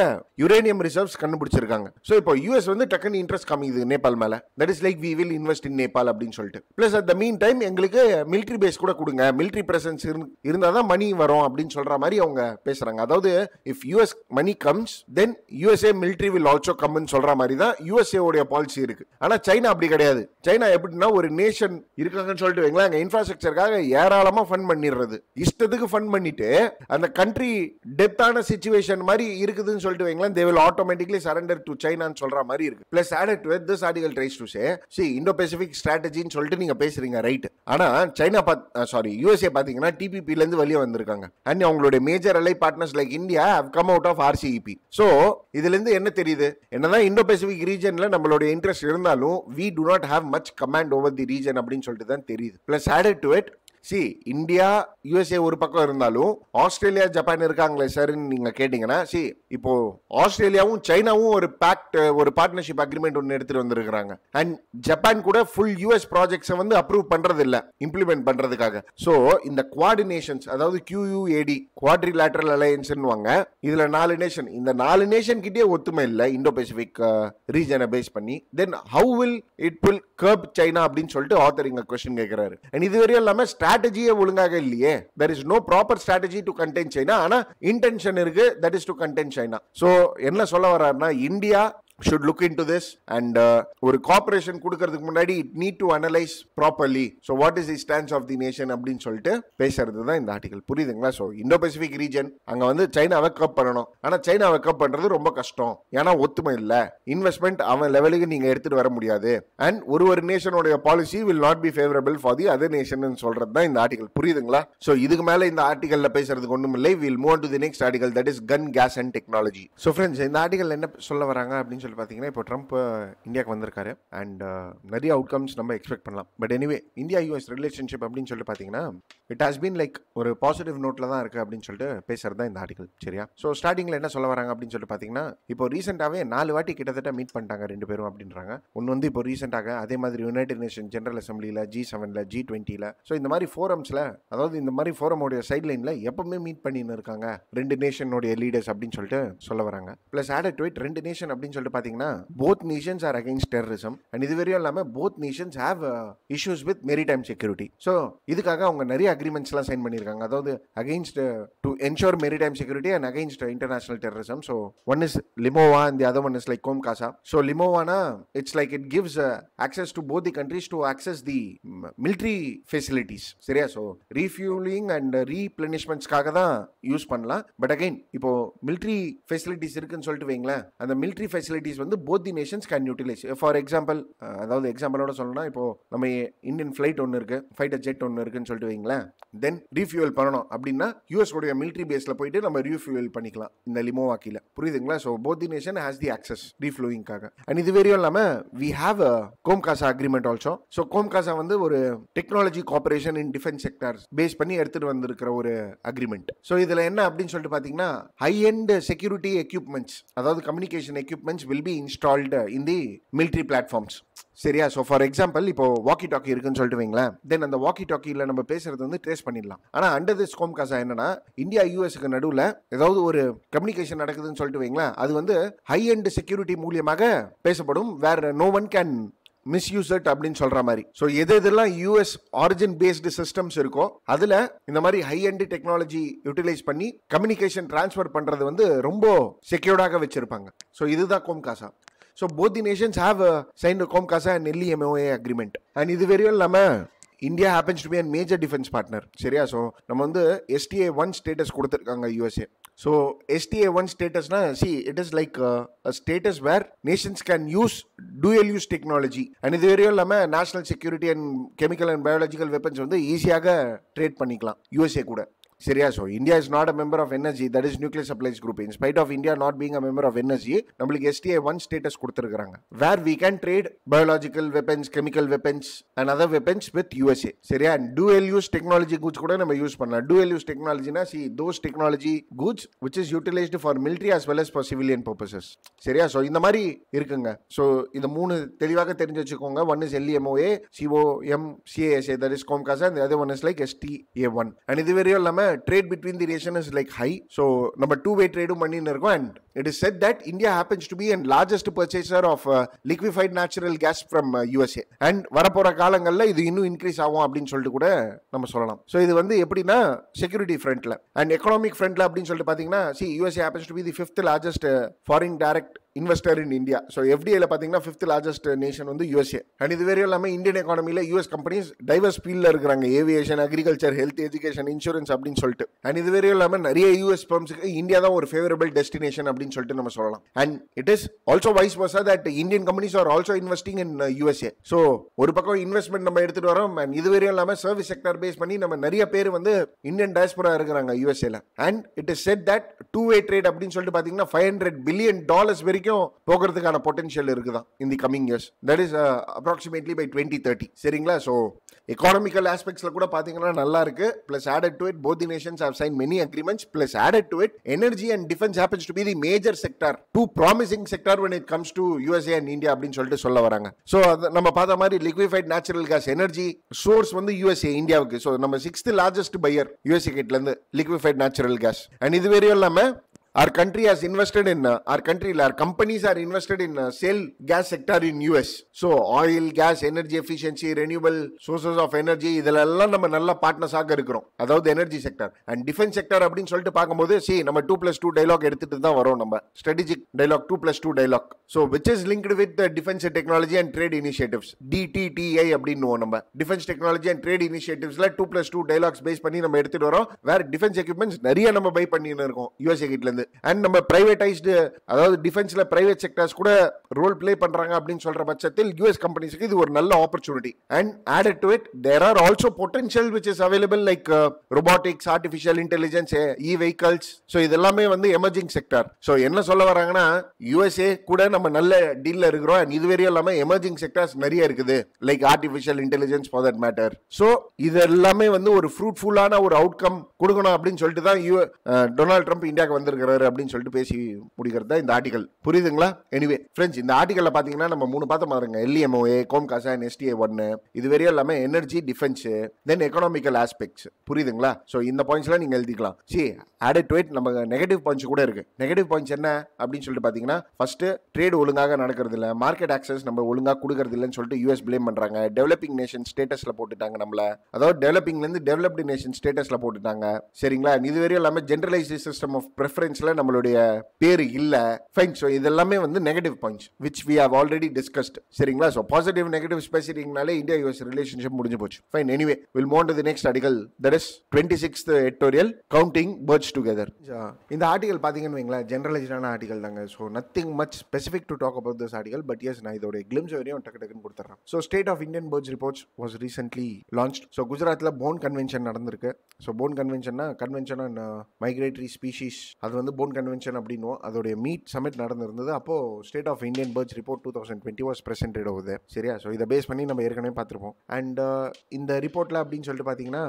யுரேனியம் ரிசர்வ்ஸ் கண்டுபிடிச்சிருக்காங்க. ஸோ இப்போ யூஎஸ் வந்து டக்குன்னு இன்ட்ரெஸ்ட் காமிக்குது நேபாள் மேல. That is like we will invest in Nepal அப்படின்னு சொல்லிட்டு. Plus at the mean time எங்களுக்கு மிலிட்டரி பேஸ் கூட கொடுங்க, மிலிட்டரி பிரசன்ஸ் இருந்தால் தான் மணி வரும் அப்படின்னு சொல்ற மாதிரி அவங்க பேசுறாங்க. அதாவது if US money comes then USA military will also கம்னு சொல்ற மாதிரி தான் யூஎஸ்ஏ உடைய பாலிசி இருக்கு. ஆனா சைனா அப்படி கிடையாது. சைனா எப்படின்னா ஒரு நேஷன் இருக்காங்கன்னு சொல்லிட்டு வைங்களா, அங்க இன்ஃப்ராஸ்ட்ரக்சருக்காக ஏராளமா ஃபண்ட் பண்ணிடுறது, இஷ்டத்துக்கு ஃபண்ட் பண்ணிட்டு அந்த கண்ட்ரி டெப்தான சிச்சுவேஷன் மாதிரி இருக்குதுன்னு சொல்லிட்டு வைங்களா, they will automatically surrender to Chinaன்னு சொல்ற மாதிரி இருக்கு. Plus added to it, this article tries to say, see Indo-Pacific strategy-ன்னு சொல்லிட்டு நீங்க பேசுறீங்க ரைட். ஆனா சைனா USA பாத்தீங்கன்னா TPP ல இருந்து வெளியே வந்திருக்காங்க. அண்ட் அவங்களுடைய மேஜர் அலை partners like India have come out of RCEP. So இதுல இருந்து என்ன தெரியுது, என்னதான் Indo-Pacific region-ல நம்மளுடைய இன்ட்ரெஸ்ட் இருந்தாலும் we do not have much command over the region அப்படின்னு சொல்லிட்டு தான் தெரியுது. Plus added to it, India USA ஒரு பக்கம் இருந்தாலும் ஆஸ்திரேலியா ஜப்பான் இருக்காங்களே சார் நீங்க கேட்டீங்கன்னா, இப்போ ஆஸ்திரேலியாவும் சைனாவும் ஒரு பார்ட்னர்ஷிப் அக்ரிமெண்ட் ஒன்று எடுத்துட்டு வந்திருக்காங்க. அண்ட் ஜப்பான் கூட ஃபுல் யூஎஸ் ப்ராஜெக்ட்ஸை வந்து அப்ரூவ் பண்றது இல்ல இம்ப்ளிமெண்ட் பண்றதுக்காக. ஸோ இந்த குவாடினேஷன்ஸ், அதாவது QUAD குவாட்ரிலேட்டரல் அலையன்ஸ்னு வாங்க, இதுல 4 நேஷன், இந்த 4 நேஷன் கிட்டே ஒத்துமை இல்லை இண்டோ பசிபிக் ரீஜனை பேஸ் பண்ணி. Then how will it will curb China அப்படின்னு சொல்லிட்டு ஆத்தர் இங்க கொஸ்டின் கேட்கிறாரு. அண்ட் இதுவரையும் இல்லாம ஸ்ட்ராட்டஜியே ஒழுங்காக இல்லையே. there is no proper strategy to contain China. ஆனா இன்டென்ஷன் இருக்கு, that is to contain China. So என்ன சொல்ல வர்றாருன்னா India should look into this and ஒரு கார்ப்பரேஷன் கொடுக்கிறதுக்கு முன்னாடி it need to analyze properly. So what is the stance of the nation அப்படின்னு சொல்லிட்டு பேசுறது தான் இந்த ஆர்டிகல். புரியுதுங்களா? ஸோ இந்தோ பசிபிக் ரீஜன் அங்க வந்து சைனாவை கப் பண்ணணும். ஆனா சைனாவை கப் பண்றது ரொம்ப கஷ்டம். ஏன்னா ஒத்துமை இல்ல, இன்வெஸ்ட்மெண்ட் அவன் லெவலுக்கு நீங்க எடுத்துட்டு வர முடியாது. அண்ட் ஒரு நேஷனோட policy will not be favorable for the other nation சொல்றது தான் இந்த ஆர்டிகல். புரியுதுங்களா? ஸோ இதுக்கு மேல இந்த ஆர்டிகல்ல பேசுறதுக்கு ஒண்ணும் இல்லை. we'll move on to the next article, that is gun, gas and technology. So friends, இந்த ஆர்டிகல் என்ன சொல்ல வராங்க அப்படின்னு சொல்லி பார்த்தீங்கன்னா, இப்போ ட்ரம்ப் இந்தியாவுக்கு வந்திருக்காரு அண்ட் நிறைய அவுட்கம்ஸ் நம்ம எக்ஸ்பெக்ட் பண்ணலாம். But anyway India US relationship அப்படின்னு சொல்லிட்டு பார்த்தீங்கன்னா இட் ஹாஸ் பீன் லைக் ஒரு பாசிட்டிவ் நோட்டில் தான் இருக்குது அப்படின்னு சொல்லிட்டு பேசுறது தான் இந்த ஆர்டிகல். சரியா? ஸோ ஸ்டார்டிங்கில் என்ன சொல்ல வராங்க அப்படின்னு சொல்லிட்டு பார்த்தீங்கன்னா, இப்போ ரீசெண்டாகவே 4 வாட்டி கிட்டத்தட்ட மீட் பண்ணிட்டாங்க 2 பேரும் அப்படின்றாங்க. ஒன்று வந்து இப்போ ரீசெண்டாக அதே மாதிரி யுனைடெட் நேஷன் ஜெனரல் அசம்பிளியில், G7ல, G20ல, ஸோ இந்த மாதிரி ஃபோரம்ஸில், அதாவது இந்த மாதிரி ஃபோரமோடைய சைட்லைனில் எப்பவுமே மீட் பண்ணின்னு இருக்காங்க 2 நேஷனுடைய லீடர்ஸ் அப்படின்னு சொல்லிட்டு சொல்ல வராங்க. Plus added to it 2 nation அப்படின்னு சொல்லிட்டு பார்த்தீங்கன்னா both nations are against terrorism and இது வரையும் இல்லாம both nations have issues with maritime security. So இதுக்காக அவங்க நிறைய அக்ரிமெண்ட்ஸ்லாம் சைன் பண்ணியிருக்காங்க. அதாவது against to ensure maritime security and against international terrorism. So one is Limoa and the other one is like COMCASA. So Limoa na it's like it gives access to both the countries to access the military facilities. சரியா? So refueling and replenishmentsக்காக தான் use பண்ணலாம். But again இப்போ military facilities இருக்குன்னு சொல்லிட்டு வைங்களேன், அந்த military facilities வந்து both the nations can utilize. For example, அதாவது எக்ஸாம்பிளோட சொல்லணும்னா, இப்போ நம்ம இந்தியன் ஃபிளைட் ஒன்று இருக்கு, ஃபைட்டர் ஜெட் ஒன்று இருக்குன்னு சொல்லிட்டு வைங்களேன், தென் ரீஃபியூல் பண்ணணும் அப்படின்னா யூஎஸ் உடைய மிலிட்ரி பேஸ்ல போயிட்டு நம்ம ரீஃபியூல் பண்ணிக்கலாம் இந்த லிமோவா கீழ. புரியுதுங்களா? So both the nation has the access ரீஃப்ளூயிங்காக. அண்ட் இது வரையும் இல்லாம we have a COMCASA agreement also. So COMCASA வந்து ஒரு technology cooperation in defence sector base பண்ணி எடுத்துட்டு வந்திருக்கிற ஒரு அக்ரிமெண்ட். ஸோ இதுல என்ன அப்படின்னு சொல்லிட்டு பாத்தீங்கன்னா, ஹை எண்ட் செக்யூரிட்டி எக்யூப்மெண்ட்ஸ், அதாவது communication equipments will be installed in the military platforms. சரியா? ஸோ ஃபார் எக்ஸாம்பிள் இப்போ வாக்கி டாக்கி இருக்குன்னு சொல்லிட்டு வைங்களேன், தென் அந்த வாக்கி டாக்கியில் நம்ம பேசுறது வந்து ட்ரேஸ் பண்ணிடலாம். ஆனால் அண்டர் திஸ் கோம்காசா என்னன்னா, இந்தியா யூஎஸ்க்கு நடுவில் ஏதாவது ஒரு கம்யூனிகேஷன் நடக்குதுன்னு சொல்லிட்டு வைங்களேன், அது வந்து ஹை எண்ட் செக்யூரிட்டி மூலியமாக பேசப்படும், வேற no one can misuse it அப்படின்னு சொல்ற மாதிரி. ஸோ எதெல்லாம் யூஎஸ் ஆரிஜின் பேஸ்டு சிஸ்டம்ஸ் இருக்கோ அதுல இந்த மாதிரி ஹை எண்ட் டெக்னாலஜி யூட்டிலைஸ் பண்ணி கம்யூனிகேஷன் டிரான்ஸ்ஃபர் பண்றது வந்து ரொம்ப செக்யூர்டாக வச்சிருப்பாங்க. ஸோ இதுதான் கோம்காசா. So both the nations have signed a COMCASA and LEMOA agreement. And இது வரையும் இல்லாம India happens to be a major defense partner. சரியா? ஸோ நம்ம வந்து STA 1 ஸ்டேட்டஸ் கொடுத்துருக்காங்க USA. So STA 1 ஸ்டேட்டஸ்னா see it is like a status where nations can use dual use technology. And இது வரையும் இல்லாம national security and chemical and biological weapons வந்து ஈஸியாக trade பண்ணிக்கலாம் USA கூட. சரியா? So India is not a member of NSG, that is nuclear supplies group. In spite of India not being a member of NSG, நம்மளுக்கு STA 1 status கொடுத்துருக்காங்க, where we can trade biological weapons, chemical weapons and other weapons with USA. சரியா? Dual use technology goods கூட நம்ம use பண்ணலாம். Dual use டெக்னாலஜினா see those technology goods which is utilized for military as well as for civilian purposes. சரியா? So இந்த மாதிரி இருக்குங்க. So இந்த 3 தெளிவாக தெரிஞ்சு வச்சுக்கோங்க. One is LEMOA, COMCASA, that is COMCASA, and the other one is like STA 1. And இது வரையும் இல்லாம trade between the nation is like high. So நம்ம two-way trade பண்ணின்னு இருக்கோம். And it is said that India happens to be the largest purchaser of liquefied natural gas from USA. And வரப்போற காலங்கள்ல இது இன்னும் இன்க்ரீஸ் ஆகும் அப்படின்னு சொல்லிட்டு கூட நம்ம சொல்லலாம். ஸோ இது வந்து எப்படின்னா செக்யூரிட்டி ஃப்ரண்ட்ல அண்ட் எக்கனாமிக் ஃப்ரண்ட்ல அப்படின்னு சொல்லிட்டு பாத்தீங்கன்னா, USA happens to be the 5th largest foreign direct investor in India. So FDIல பார்த்தீங்கன்னா 5th லார்ஜஸ்ட் நேஷன் வந்து USA. அண்ட் இது வரையும் இல்லாமல் இந்தியன் எக்கானமியில் US கம்பெனிஸ் டைவர்ஸ் ஃபீல்டில் இருக்கிறாங்க, aviation, agriculture, health, education, insurance அப்படின்னு சொல்லிட்டு. அண்ட் இது வரையும் இல்லாமல் நிறைய US ஃபர்ம்ஸுக்கு இந்தியா தான் ஒரு ஃபேவரபிள் டெஸ்டினேஷன் அப்படின்னு சொல்லிட்டு நம்ம சொல்லலாம். And it is also vice versa that Indian companies are also investing in USA. So ஒரு பக்கம் இன்வெஸ்ட்மெண்ட் நம்ம எடுத்துட்டு வரோம். அண்ட் இது வரையும் இல்லாமல் சர்வீஸ் செக்டர் பேஸ் பண்ணி நம்ம நிறைய பேர் வந்து இந்தியன் டயஸ்போரா இருக்கிறாங்க USAல. And it is said that two-way trade அப்படின்னு சொல்லிட்டு பார்த்தீங்கன்னா $500 billion வரைக்கும் போகிறதுக்கான பொட்டன்ஷியல் இருக்குதான் in the coming years. That is approximately by 2030. சரிங்களா? ஸோ எக்கானமிக்கல் ஆஸ்பெக்ட்ஸ்ல கூட பாத்தீங்கன்னா நல்லா இருக்கு. Plus added to it both the nations have sign many agreements. Plus added to it energy and defence happens to be the major sector, two promising sector when it comes to USA and India அப்படின்னு சொல்லிட்டு சொல்ல வராங்க. So நம்ம பார்த்த மாதிரி liquefied natural gas energy source வந்து USA இந்தியாவுக்கு. So நம்ம 6th largest பையர் USA கிட்ட இருந்து லிக்விஃபைட் நேச்சுரல் கேஸ். அண்ட் இது வரையும் இல்லாம our country has invested in our companies are invested in shale gas sector in US. So oil, gas, energy efficiency, renewable sources of energy, இதெல்லாம் நம்ம நல்ல partners ஆக இருக்கிறோம். அதாவது energy sector and defence sector அப்படின்னு சொல்லிட்டு பார்க்கும்போது நம்ம 2+2 டைலாக் எடுத்துட்டு தான் வரோம். நம்ம strategic dialogue 2+2 dialogue. So which is linked with defence technology and trade initiatives, DTTI அப்படின்னு நம்ம டிஃபென்ஸ் டெக்னாலஜி அண்ட் ட்ரேட் இனிஷியேட்டிவ்ஸ்ல 2+2 டைலாக்ஸ் பேஸ் பண்ணி நம்ம எடுத்துட்டு வரோம். வேற டிஃபென்ஸ் எக்யூப்மெண்ட்ஸ் நிறைய நம்ம பை பண்ணிட்டு இருக்கோம் USA கிட்ட இருந்து. அண்ட் நம்ம பிரைவேடைஸ்டு, அதாவது டிஃபென்ஸ்ல பிரைவேட் செக்டர்ஸ் கூட ரோல் பிளே பண்றாங்க அப்படின்னு சொல்ற பட்சத்தில் US கம்பெனிஸ்க்கு இது ஒரு நல்ல opportunity. And added to it there are also potential which is available like robotics, artificial intelligence, e-vehicles. So இதெல்லாமே வந்து எமர்ஜிங் செக்டர். ஸோ என்ன சொல்ல வராங்கன்னா USA கூட நம்ம நல்ல டீல்ல இருக்கிறோம். அண்ட் இது வரையும் இல்லாம எமர்ஜிங் செக்டர்ஸ் நிறைய இருக்குது like artificial intelligence for that matter. So இது எல்லாமே வந்து ஒரு ஃப்ரூட்ஃபுல்லான ஒரு அவுட்கம் கொடுக்கணும் அப்படின்னு சொல்லிட்டு தான் டொனால்ட் ட்ரம்ப் இந்தியாவுக்கு வந்திருக்கிறாரு அப்படின்னு சொல்லிட்டு பேசி முடிக்கிறது தான் இந்த ஆர்டிகல். புரியுதுங்களா? எனிவே ஃப்ரெண்ட்ஸ், இந்த ஆர்டிகல்ல பாத்தீங்கன்னா நம்ம 3 பார்த்த மாதிரிங்க. LMOA, COMCASA and STA1. இது வரையும் இல்லாம energy, defence, then economical aspects. புரியுதுங்களா? ஸோ இந்த பாயிண்ட்ஸ்லாம் நீங்க எழுதிக்கலாம். added to it நம்ம நெகட்டிவ் பாயிண்ட்ஸ் கூட இருக்கு. நெகட்டிவ் பாயிண்ட்ஸ் என்ன அப்படின்னு சொல்லிட்டு பாத்தீங்கன்னா, ஃபர்ஸ்ட் ட்ரேட் ஒழுங்காக நடக்கிறது இல்ல, மார்க்கெட் ஆக்சஸ் நம்ம ஒழுங்கா கொடுக்கறது இல்லன்னு சொல்லிட்டு US ப்ளேம் பண்றாங்க. டெவலப்பிங் நேஷன் ஸ்டேட்டஸ்ல போட்டுட்டாங்க நம்மள, அதாவது டெவலப்பிங்ல இருந்து டெவலப்டு நேஷன் ஸ்டேட்டஸ்ல போட்டுட்டாங்க. சரிங்களா? இது வரையும் இல்லாம ஜெனரலைஸ்டு சிஸ்டம் ஆஃப் ப்ரெஃபரன்ஸ்ல நம்மளுடைய பேர் இல்ல. ஃபைன். ஸோ இதெல்லாமே வந்து negative points which we have already discussed. சரிங்களா? ஸோ பாசிட்டிவ் நெகட்டிவ் பேசிட்டீங்கனாலே இந்தியா US ரிலேஷன்ஷிப் முடிஞ்சு போச்சு. Fine. Anyway we'll move on to the next article, that is 26th editorial, counting birds together. இந்த article பாத்தீங்கன்னு வைங்களேன், ஜெனரலைஸ்டான ஆர்டிகல் தாங்க. So nothing much specific to talk about this article, but yes நான் இதோட glimpse வரையும் டக்கு டக்குன்னு கொடுத்துறேன். So state of Indian birds reports was recently launched. So குஜராத்தில் போன் கன்வென்ஷன் நடந்திருக்கு. ஸோ போன் கன்வென்ஷன்னா கன்வென்ஷன் ஆன் மைக்ரேட்டரி ஸ்பீஷீஸ், அது வந்து போன் கன்வென்ஷன் அப்படின்னும். அதோடைய மீட் சமிட் நடந்திருந்தது. அப்போ state of Indian birds report 2020 was presented ஆகுது. சரியா? ஸோ இதை பேஸ் பண்ணி நம்ம ஏற்கனவே பார்த்துருப்போம். அண்ட் இந்த ரிப்போர்ட்ல அப்படின்னு சொல்லிட்டு பார்த்தீங்கன்னா,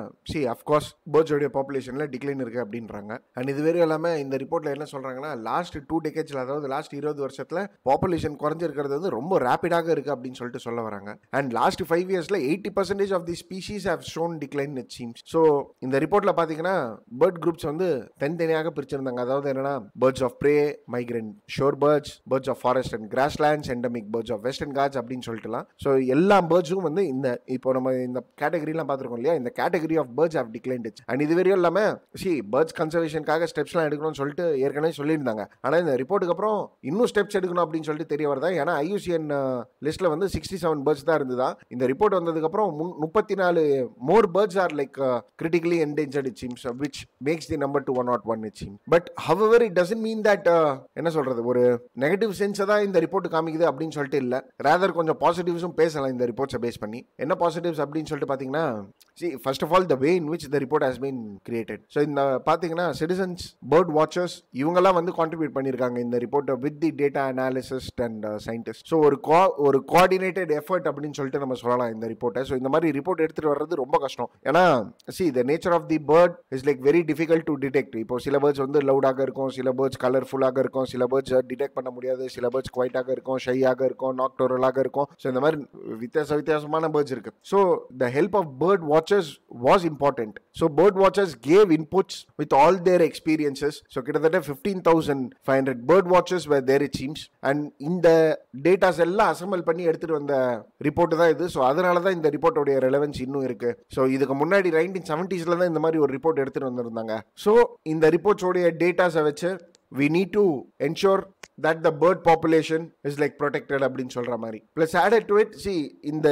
அஃப்கோர்ஸ் பேர்ட்ஸோடைய பாப்புலேஷன்ல டிக்ளைன் இருக்கு அப்படின்றாங்க. அண்ட் இது வரையும் இல்லாம இந்த ரிப்போர்ட்ல என்ன சொல்றாங்கன்னா, லாஸ்ட் 2 டெக்கேட்ஸ்ல, அதாவது லாஸ்ட் 20 வருஷத்துல பாப்புலேஷன் குறைஞ்சிருக்கிறது வந்து ரொம்ப ரேபிடாக இருக்கு அப்படின்னு சொல்லிட்டு சொல்ல வராங்க. அண்ட் லாஸ்ட் 5 இயர்ஸ்ல 80% of the species have shown decline it seems. So இந்த ரிப்போர்ட்ல பாத்தீங்கன்னா பேர்ட் குரூப்ஸ் வந்து தனித்தனியாக பிரிச்சிருந்தாங்க. அதாவது என்னன்னா, birds of prey, migrant shore birds, birds of forest and grasslands, endemic birds of Western Ghats அப்படின்னு சொல்லிட்டுலாம். ஸோ எல்லா பேர்ட்ஸும் வந்து இந்த இப்போ நம்ம இந்த கேட்டகரிலாம் பார்த்துருக்கோம் இல்லையா, இந்த category of birds have declined. And இது வரையும் இல்லாம பேர்ட்ஸ் கன்சர்வேஷனுக்காக ஸ்டெப்ஸ்லாம் எடுக்கணும்னு சொல்லிட்டு ஏற்கனவே சொல்லியிருந்தாங்க. ஆனால் இந்த ரிப்போர்ட்டுக்கு அப்புறம் இன்னும் ஸ்டெப்ஸ் எடுக்கணும் அப்படின்னு சொல்லிட்டு தெரிய வருதா. ஏன்னா IUCN லிஸ்ட்ல வந்து 67 பேர்ட்ஸ் தான் இருந்ததா. இந்த ரிப்போர்ட் வந்ததுக்கு அப்புறம் 34 more birds are like critically endangered it seems, which makes the number to 101 it seems. But however it doesn't mean that என்ன சொல்றது, ஒரு நெகட்டிவ் சென்ஸ் தான் இந்த ரிப்போர்ட் காமிக்குது அப்படின்னு சொல்லிட்டு இல்ல. rather கொஞ்சம் பாசிட்டிவ்ஸும் பேசலாம் இந்த ரிப்போர்ட்ஸை பேஸ் பண்ணி. என்ன பாசிட்டிவ்ஸ் அப்படின்னு சொல்லிட்டு பாத்தீங்கன்னா, first of all the way in which the report has been created. So இந்த பாத்தீங்கன்னா citizens, bird watchers இவங்கெல்லாம் வந்து கான்ட்ரிபியூட் பண்ணிருக்காங்க இந்த report with the data அனாலிசிஸ்ட் and scientist. So ஒரு கோஆர்டினேட்டட் எஃபர்ட் அப்படின்னு சொல்லிட்டு நம்ம சொல்லலாம் இந்த ரிப்போர்ட்டை. ஸோ இந்த மாதிரி ரிப்போர்ட் எடுத்துட்டு வர்றது ரொம்ப கஷ்டம். ஏன்னா the nature of the bird is like very difficult to detect. இப்போ சில பேர்ட்ஸ் வந்து லவுடாக இருக்கும், சில பேர்ட்ஸ் கலர்ஃபுல்லாக இருக்கும், சில பேர்ட்ஸ் டிடெக்ட் பண்ண முடியாது, சில பேர்ட்ஸ் குவைட்டாக இருக்கும், ஷையாக இருக்கும், நாக்டோரலாக இருக்கும். ஸோ இந்த மாதிரி வித்தியாசமான பேர்ட்ஸ் இருக்கு. So the help of bird watchers was important. So bird watchers gave inputs with all their experiences. So கிட்டத்தட்ட 15,500 bird watchers were there it seems. And இந்த டேட்டாஸ் எல்லாம் அசம்பிள் பண்ணி எடுத்துட்டு வந்த ரிப்போர்ட் தான் இது. ஸோ அதனால தான் இந்த ரிப்போர்ட்டோடைய ரெலவன்ஸ் இன்னும் இருக்கு. ஸோ இதுக்கு முன்னாடி 1970s தான் இந்த மாதிரி ஒரு ரிப்போர்ட் எடுத்துட்டு வந்திருந்தாங்க. ஸோ இந்த ரிப்போர்ட்ஸோடைய டேட்டாஸை வச்சு we need to ensure that the bird population is like protected அப்படின்னு சொல்ற மாதிரி. Plus added to it, இந்த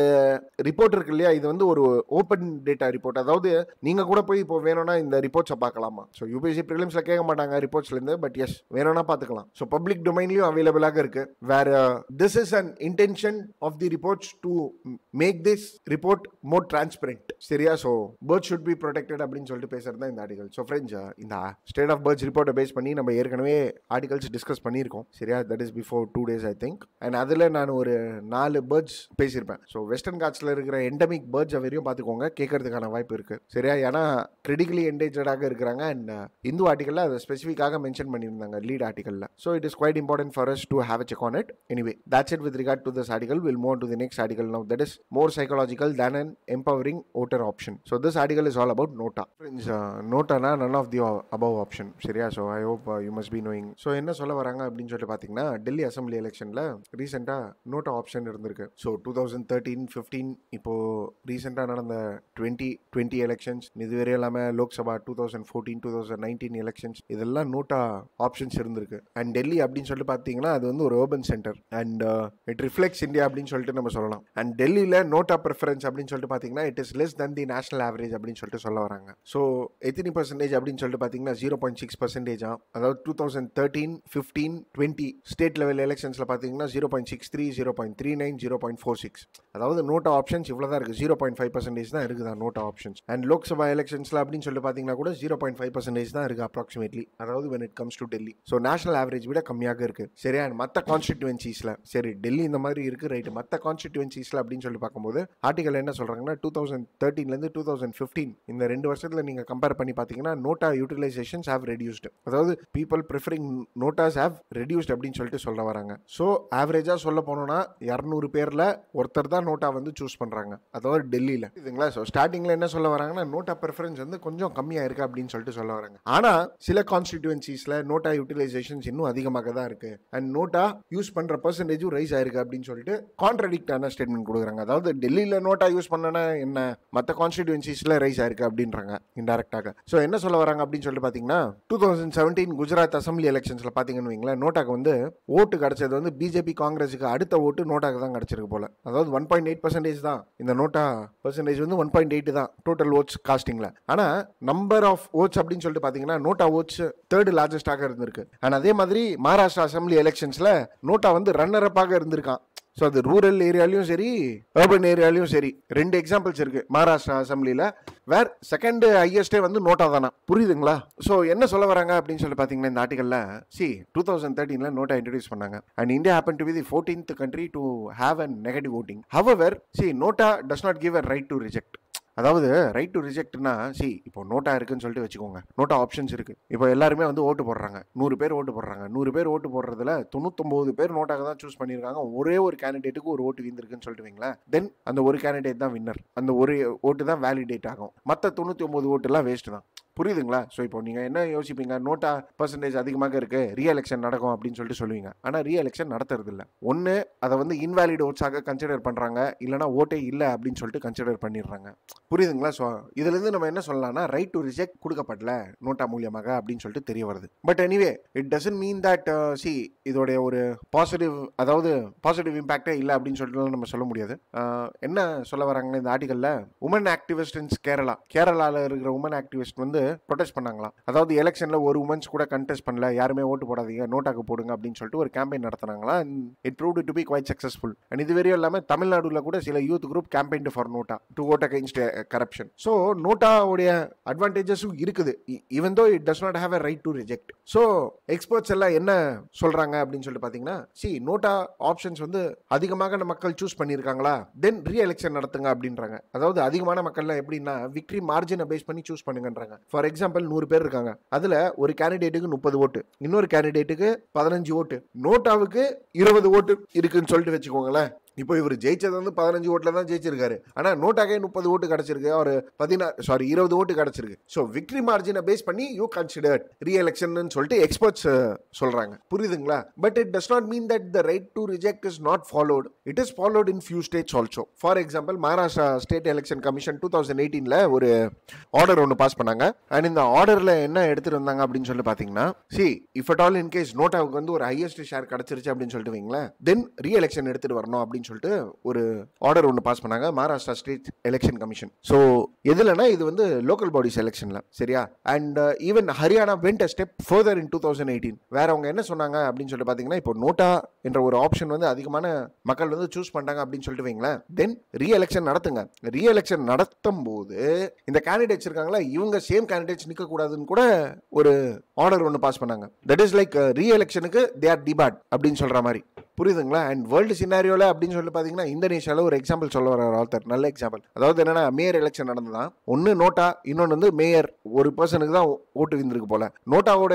ரிப்போர்ட் இருக்கு இல்லையா, இது வந்து ஒரு ஓப்பன் டேட்டா ரிப்போர்ட். அதாவது நீங்க கூட போய் இப்போ வேணும்னா இந்த ரிப்போர்ட்ஸை பார்க்கலாமா. ஸோ UPSC ப்ரிலிம்ஸ்ல கேட்க மாட்டாங்க ரிப்போர்ட்ஸ்ல இருந்து, பட் எஸ் வேணும்னா பார்த்துக்கலாம். ஸோ பப்ளிக் டொமைன்லயும் அவைலபிளாக இருக்கு. வேற this is an intention of the reports to make this report more transparent. சரியா? So bird should be protected அப்படின்னு சொல்லிட்டு பேசுறது தான் இந்த ஆர்டிகல். ஸோ ஃப்ரெண்ட்ஸ், இந்த ஸ்டேட் ஆஃப் பேர்ட்ஸ் ரிப்போர்ட்டை பேஸ் பண்ணி நம்ம ஏற்கனவே ஆர்டிகல்ஸ் டிஸ்கஸ் பண்ணியிருக்கோம். சரியா? That is before 2 days I think. And அதில் நான் ஒரு 4 பேர்ட்ஸ் பேசியிருப்பேன். ஸோ வெஸ்டர்ன் காட்ஸில் இருக்கிற எண்டமிக் பேர்ட்ஸ் வரையும் பார்த்துக்கோங்க, கேட்கறதுக்கான வாய்ப்பு இருக்கு. சரியா? ஏன்னா கிரிட்டிக்கலி என்டேஞ்சர்டாக இருக்கிறாங்க. அண்ட் இந்து ஆர்டிகலில் அதை ஸ்பெசிஃபிக்காக மென்ஷன் பண்ணியிருந்தாங்க லீட் ஆர்டிகலில். So it is quite important for us to have a check on it. Anyway that's it with regard to this article. Will move to the next article now, that is more psychological than an empowering voter option. So this article is all about Nota. Friends, Nota na none of the above option. சரியா? So I hope you must be be knowing. So என்ன சொல்ல வராங்க அப்படின்னு சொல்லிட்டு பார்த்தீங்கன்னா, Delhi assembly எலெக்ஷனில் ரீசெண்டாக NOTA option இருந்திருக்கு. ஸோ 2013-15 இப்போ ரீசெண்டாக நடந்த 2020 எலெக்ஷன்ஸ், இதுவரை இல்லாமல் லோக்சபா 2014-2019 எலெக்ஷன்ஸ், இதெல்லாம் நோட்டா ஆப்ஷன்ஸ் இருந்திருக்கு. அண்ட் டெல்லி அப்படின்னு சொல்லிட்டு பார்த்தீங்கன்னா அது வந்து ஒரு urban centre and it reflects India அப்படின்னு சொல்லிட்டு நம்ம சொல்லலாம். அண்ட் டெல்லியில் நோட்டா ப்ரிஃபரன்ஸ் அப்படின்னு சொல்லிட்டு பார்த்தீங்கன்னா it is less than the national average அப்படின்னு சொல்லிட்டு சொல்ல வராங்க. ஸோ எத்தனை பர்சன்டேஜ் அப்படின்னு சொல்லிட்டு பார்த்தீங்கன்னா 0.6%. அதாவது 2013-15-20 ஸ்டேட் லெவல் எலெக்ஷன்ஸில் பார்த்தீங்கன்னா 0.63, 0.39, 0.46. அதாவது நோட்டா ஆப்ஷன்ஸ் இவ்வளோ தான் இருக்குது. 0.5% தான் இருக்குதா நோட்டா ஆப்ஷன்ஸ். அண்ட் லோக்சபா எலெக்ஷன்ஸில் அப்படின்னு சொல்லிட்டு பார்த்தீங்கன்னா கூட 0.5% தான் இருக்குது அப்ராக்சிமேட்லி. அதாவது when it comes to Delhi. So national average விட கம்மியாக இருக்குது. சரி, அண்ட் மற்ற கான்ஸ்டிடுவன்சிஸில் சரி டெல்லி இந்த மாதிரி இருக்குது ரைட்டு. மற்ற கான்ஸ்டிடுவன்சிஸில் அப்படின்னு சொல்லிட்டு பார்க்கும்போது ஆர்டிகல் என்ன சொல்கிறாங்கன்னா 2013 2015 இந்த 2 வருஷத்தில் நீங்கள் கம்பேர் பண்ணி பார்த்தீங்கன்னா நோட்டா யூட்டிலைசேஷன்ஸ் ஹேவ் ரெடியூஸ்டு. அதாவது பீப்புள் ப்ரிஃபரிங் நோட்டாஸ் ஹேவ் ரெடியூஸ்ட் அப்படின்னு சொல்லிட்டு சொல்ல வராங்க. ஸோ ஆவரேஜாக சொல்ல போனோம்னா 200 பேரில் ஒருத்தர் தான் நோட்டா வந்து சூஸ் பண்ணுறாங்க, அதாவது டெல்லியில். இதுங்களா? ஸோ ஸ்டார்டிங்கில் என்ன சொல்ல வராங்கன்னா நோட்டா ப்ரிஃபரன்ஸ் வந்து கொஞ்சம் கம்மியாக இருக்குது அப்படின்னு சொல்லிட்டு சொல்ல வராங்க. ஆனால் சில கான்ஸ்டிடுவன்சிஸில் நோட்டா யூட்டிலைசேஷன்ஸ் இன்னும் அதிகமாக தான் இருக்குது அண்ட் நோட்டா யூஸ் பண்ணுற பர்சன்டேஜும் ரைஸ் ஆயிருக்கு அப்படின்னு சொல்லிட்டு கான்ட்ரடிக்டான ஸ்டேட்மெண்ட் கொடுக்குறாங்க. அதாவது டெல்லியில் நோட்டா யூஸ் பண்ணனா என்ன, மற்ற கான்ஸ்டிடுவன்சிஸில் ரைஸ் ஆயிருக்கு அப்படின்றாங்க இன்டெரக்டாக. ஸோ என்ன சொல்ல வராங்க அப்படின்னு சொல்லிட்டு பார்த்தீங்கன்னா 2017 குஜராத் அசம்பிளி எலெக்ஷன்ஸில் பார்த்தீங்கன்னு வைங்களேன், நோட்டாக்கு வந்து ஓட்டு கிடைச்சது வந்து பிஜேபி காங்கிரஸுக்கு அடுத்த ஓட்டு நோட்டாக்கு தான் கிடைச்சிருக்கு போல. அதாவது 1.8% தான் இந்த நோட்டா பர்சன்டேஜ் வந்து 1.8 தான் டோட்டல் ஓட்ஸ் காஸ்டிங்கில். ஆனால் நம்பர் ஆஃப் ஓட்ஸ் அப்படின்னு சொல்லிட்டு பார்த்தீங்கன்னா நோட்டா ஓட்ஸ் 3rd லார்ஜஸ்டாக இருந்திருக்கு. அண்ட் அதே மாதிரி மகாராஷ்டிரா அசம்பிளி எலெக்ஷன்ஸில் நோட்டா வந்து ரன்னர் அப்பாக இருந்திருக்கான். ஸோ அது ரூரல் ஏரியாலையும் சரி அர்பன் ஏரியாலையும் சரி 2 எக்ஸாம்பிள்ஸ் இருக்கு மகாராஷ்டிரா அசம்பிளியில், வேர் செகண்ட் ஹையஸ்டே வந்து நோட்டா தானா. புரியுதுங்களா? ஸோ என்ன சொல்ல வராங்க அப்படின்னு சொல்லி பார்த்தீங்கன்னா இந்த ஆர்டிகல்ல 2013 நோட்டா இன்ட்ரடியூஸ் பண்ணாங்க and India happen to be the 14th country to have a negative voting. However, NOTA does not give a right to reject. அதாவது ரைட் டு ரிஜெக்ட்னா இப்போ நோட்டா இருக்குன்னு சொல்லிட்டு வச்சுக்கோங்க, நோட்டா ஆப்ஷன்ஸ் இருக்கு. இப்போ எல்லாருமே வந்து ஓட்டு போடுறாங்க, 100 பேர் ஓட்டு போடுறாங்க. 100 பேர் ஓட்டு போடுறதுல 99 பேர் நோட்டாக தான் சூஸ் பண்ணியிருக்காங்க. ஒரே ஒரு கேண்டிடேட்டுக்கு ஒரு ஓட்டு வீந்திருக்குன்னு சொல்லிட்டு வைங்களேன். தென் அந்த ஒரு கேண்டிடேட் தான் வின்னர், அந்த ஒரு ஓட்டு தான் வேலிடேட் ஆகும். மற்ற 99 ஓட்டுலாம் வேஸ்ட் தான். புரியுதுங்களா? ஸோ இப்போ நீங்கள் என்ன யோசிப்பீங்க, நோட்டா பர்சன்டேஜ் அதிகமாக இருக்கு, ரீ எலெக்ஷன் நடக்கும் அப்படின்னு சொல்லிட்டு சொல்லுவீங்க. ஆனால் ரீ எலெக்ஷன் நடத்துறது இல்லை. ஒன்று அதை வந்து இன்வாலிட் ஓட்ஸாக கன்சிடர் பண்ணுறாங்க, இல்லைனா ஓட்டே இல்லை அப்படின்னு சொல்லிட்டு கன்சிடர் பண்ணிடுறாங்க. புரியுதுங்களா? ஸோ இதுலேருந்து நம்ம என்ன சொல்லலாம்னா ரைட் டு ரிஜெக்ட் கொடுக்கப்படல நோட்டா மூலியமாக அப்படின்னு சொல்லிட்டு தெரிய வருது. But anyway it doesn't mean that இதோடைய ஒரு பாசிட்டிவ், அதாவது பாசிட்டிவ் இம்பாக்டே இல்லை அப்படின்னு சொல்லிட்டு நம்ம சொல்ல முடியாது. என்ன சொல்ல வராங்கன்னா இந்த ஆர்டிகல்ல உமன் ஆக்டிவிஸ்ட் இன் கேரளாவில் இருக்கிற உமன் ஆக்டிவிஸ்ட் வந்து ப்ரொடெஸ்ட் பண்ணாங்களா. அதாவது எலெக்ஷன்ல ஒரு உமன்ஸ் கூட கண்டெஸ்ட் பண்ணல, யாருமே ஓட்டு போடாதீங்க, நோட்டாக்கு போடுங்க அப்படின்னு சொல்லிட்டு ஒரு கேம்பெயின் நடத்தினாங்களா. It proved to be quite successful. And இது வரையும் இல்லாமல் தமிழ்நாடுல கூட சில youth group campaign for NOTA to vote against corruption. So நோட்டாவுடைய அட்வான்டேஜஸும் இருக்குது, even though it does not have a right to reject. So experts எல்லாம் என்ன சொல்றாங்க அப்படின்னு சொல்லிட்டு பார்த்தீங்கன்னா நோட்டா ஆப்ஷன்ஸ் வந்து அதிகமாக மக்கள் சூஸ் பண்ணியிருக்காங்களா, தென் ரீ எலெக்ஷன் நடத்துங்க அப்படின்றாங்க. அதாவது அதிகமான மக்கள்லாம் எப்படின்னா விக்டரி மார்ஜினை பேஸ் பண்ணி சூஸ் பண்ணுங்கன்றாங்க. ஃபார் எக்ஸாம்பிள் 100 பேர் இருக்காங்க, அதுல ஒரு கேண்டிடேட்டுக்கு 30 ஓட்டு, இன்னொரு கேண்டிடேட்டுக்கு 15 ஓட்டு, நோட்டாவுக்கு 20 ஓட்டு இருக்குன்னு சொல்லிட்டு வச்சுக்கோங்களேன். இப்போ இவர் ஜெயிச்சது வந்து 15 ஓட்டில் தான் ஜெயிச்சிருக்காரு, ஆனால் நோட்டாக்கே 30 ஓட்டு கிடச்சிருக்கு, ஒரு 20 ஓட்டு கிடச்சிருக்கு. ஸோ விக்டரி மார்ஜினை பேஸ் பண்ணி யூ கன்சிடர் ரீ எலெக்ஷன் சொல்லிட்டு எக்ஸ்பர்ட்ஸ் சொல்றாங்க. புரியுதுங்களா? But it does not mean that the right to reject is not followed. It is followed in few states also. For example Maharashtra state election commission 2018 ஒரு order ஒன்று pass பண்ணாங்க. And இந்த ஆர்டர்ல என்ன எடுத்துட்டு வந்தாங்க அப்படின்னு சொல்லி பார்த்தீங்கன்னா if at all in case நோட்டாவுக்கு வந்து ஒரு ஹையஸ்ட் ஷேர் கிடைச்சிருச்சு அப்படின்னு சொல்லிட்டு வைங்களேன், தென் ரீ எலெக்ஷன் எடுத்துட்டு வரணும் அப்படின்னு சொல்லிட்டு ஒரு ஆர்டர் ஒன்று பாஸ் பண்ணாங்க Maharashtra state election commission. So எதுலனா இது வந்து லோக்கல் பாடிஸ் எலெக்ஷன்ல, சரியா? And even Haryana went a step further in 2018. வேற அவங்க என்ன சொன்னாங்க அப்படின்னு சொல்லிட்டு பார்த்தீங்கன்னா இப்போ நோட்டா என்ற ஒரு ஆப்ஷன் வந்து அதிகமான மக்கள் வந்து சூஸ் பண்ணாங்க அப்படின்னு சொல்லிட்டு வைங்களேன், தென் ரீ எலெக்ஷன் நடத்துங்க. ரீ எலெக்ஷன் நடத்தும் போது இந்த கேண்டிடேட்ஸ் இருக்காங்களா, இவங்க சேம் கேண்டிடேட்ஸ் நிற்க கூடாதுன்னு கூட ஒரு ஆர்டர் ஒன்று பாஸ் பண்ணாங்க. தட் இஸ் லைக் ரீ எலெக்ஷனுக்கு தே ஆர் டிபாட் அப்படின்னு சொல்ற மாதிரி. புரியுதுங்களா? அண்ட் வேர்ல்டு சினாரியோல அப்படின்னு சொல்லி பாத்தீங்கன்னா இந்தோனேஷியால ஒரு எக்ஸாம்பிள் சொல்ல வர ஆத்தர், நல்ல எக்ஸாம்பிள். அதாவது என்னன்னா, மேயர் எலெக்ஷன் நடந்ததான், ஒன்னு நோட்டா, இன்னொன்னு வந்து மேயர். ஒரு பர்சனுக்கு தான் ஓட்டு வீந்திருக்கு போல. நோட்டாவோட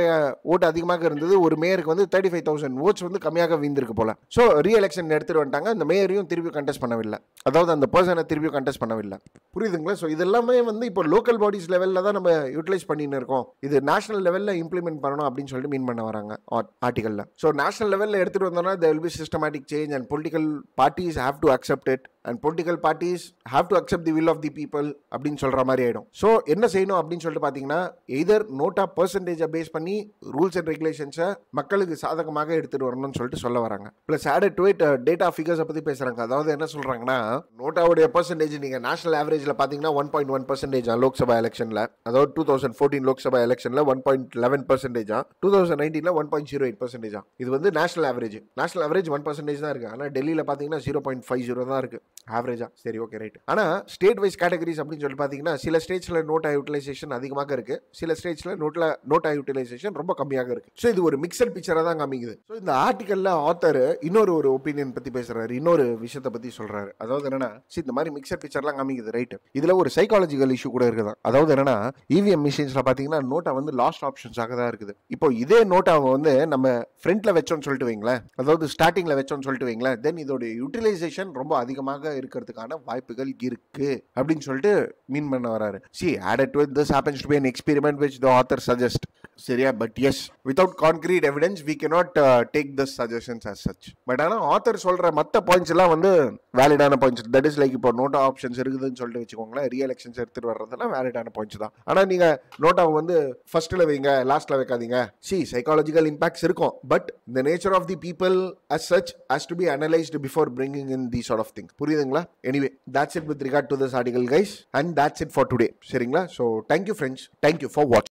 ஓட்டு அதிகமாக இருந்தது, ஒரு மேயருக்கு வந்து 35,000 ஓட்ஸ் வந்து கம்மியாக வீந்திருக்கு போல. ஸோ ரீ எலெக்ஷன் எடுத்துட்டு வந்துட்டாங்க. அந்த மேயரையும் திருப்பி கண்டெஸ்ட் பண்ணவில்லை, அதாவது அந்த பர்சனை திருப்பி கண்டெஸ்ட் பண்ணவில்லை. புரியுதுங்களா? ஸோ இதெல்லாமே வந்து இப்போ லோக்கல் பாடிஸ் லெவலில் தான் நம்ம யூட்டிலைஸ் பண்ணின்னு இருக்கோம். இது நேஷனல் லெவலில் இம்ப்ளிமெண்ட் பண்ணணும் அப்படின்னு சொல்லிட்டு மீன் பண்ண வராங்க ஆர்டிகல்ல. ஸோ நேஷனல் லெவலில் எடுத்துட்டு வந்தோம்னா there will be systematic change and political parties have to accept it and political parties have to accept the will of the people அப்படின்னு சொல்ற மாதிரி ஆயிடும். ஸோ என்ன செய்யணும் அப்படின்னு சொல்லிட்டு பார்த்தீங்கன்னா, எய்தர் நோட்டா பர்சன்டேஜை பேஸ் பண்ணி ரூல்ஸ் அண்ட் ரெகுலேஷன்ஸை மக்களுக்கு சாதகமாக எடுத்துட்டு வரணும்னு சொல்லிட்டு சொல்ல வராங்க. Plus added to it data ஃபிகர்ஸை பற்றி பேசுறாங்க. அதாவது என்ன சொல்றாங்கன்னா, நோட்டாவுடைய பர்சன்டேஜ் நீங்க நேஷனல் ஆவரேஜில் பார்த்தீங்கன்னா 1.1% லோக்சபா எலெக்ஷன்ல, அதாவது 2014 லோக்சபா எலெக்ஷன்ல 1.11%, 2019 1.08%. இது வந்து நேஷனல் ஆவரேஜ். நேஷனல் ஆவரேஜ் 1% தான் இருக்கு. ஆனால் டெல்லியில் பார்த்தீங்கன்னா 0.50 தான் இருக்கு ஆவரேஜா. சரி, ஓகே, ரைட். ஆனா ஸ்டேட் வைஸ் கேட்டகரிஸ் அப்படின்னு சொல்லி பாத்தீங்கன்னா, சில ஸ்டேட்ஸ்ல நோட்டா யூட்டிலைசேஷன் அதிகமாக இருக்கு, சில ஸ்டேட்ஸ்ல நோட்டா யூட்டிலைசேஷன் ரொம்ப கம்மியாக இருக்கு. ஸோ இது ஒரு மிக்சட் பிக்சரா தான் காமிக்குது. ஸோ இந்த ஆர்டிகல்ல ஆத்தர் இன்னொரு ஒப்பீனியன் பத்தி பேசுறாரு, இன்னொரு விஷயத்தை பத்தி சொல்றாரு. அதாவது என்னன்னா, இந்த மாதிரி மிக்சட் பிக்சர்லாம் காமிக்குது, ரைட். இதுல ஒரு சைக்காலஜிக்கல் இஷ்யூ கூட இருக்குதான். அதாவது என்னன்னா, இவிஎம் மிஷின்ஸ்ல பாத்தீங்கன்னா நோட்டா வந்து லாஸ்ட் ஆப்ஷன்ஸாக தான் இருக்குது. இப்போ இதே நோட்டாவை வந்து நம்ம ஃப்ரண்ட்ல வச்சோம்னு சொல்லிட்டு வைங்களேன், அதாவது ஸ்டார்டிங்ல வச்சோம்னு சொல்லிட்டு வைங்களேன், தென் இதோட யூட்டிலைசேஷன் ரொம்ப அதிகமாக இருக்கிறதுக்கான வாய்ப்புகள் இருக்கு அப்படின்னு சொல்லிட்டு மீன் பண்ண வராரு. See, added to it, this happens to be an experiment which the author suggests. சரியா? But yes, without concrete evidence we cannot take this suggestions as such. But ஆனா ஆத்தர் சொல்ற மற்ற பாயிண்ட்ஸ் எல்லாம் வந்து வேலிடான பாயிண்ட்ஸ். தட் இஸ் லைக் இப்போ NOTA options இருக்குதுன்னு சொல்லிட்டு வச்சுக்கோங்களேன், ரீ எலெக்ஷன்ஸ் எடுத்துட்டு வர்றதெல்லாம் வேலிடான பாயிண்ட்ஸ் தான். ஆனா நீங்க நோட்டாவை வந்து ஃபர்ஸ்ட்ல வைங்க, லாஸ்ட்ல வைக்காதீங்க. சைக்காலஜிக்கல் இம்பாக்ட்ஸ் இருக்கும், but the nature of the people as such has to be analyzed before bringing in these sort of things. புரியுதுங்களா? Anyway, that's it with regard to this article, guys, and that's it for today. சரிங்களா? So thank you friends, thank you for watching.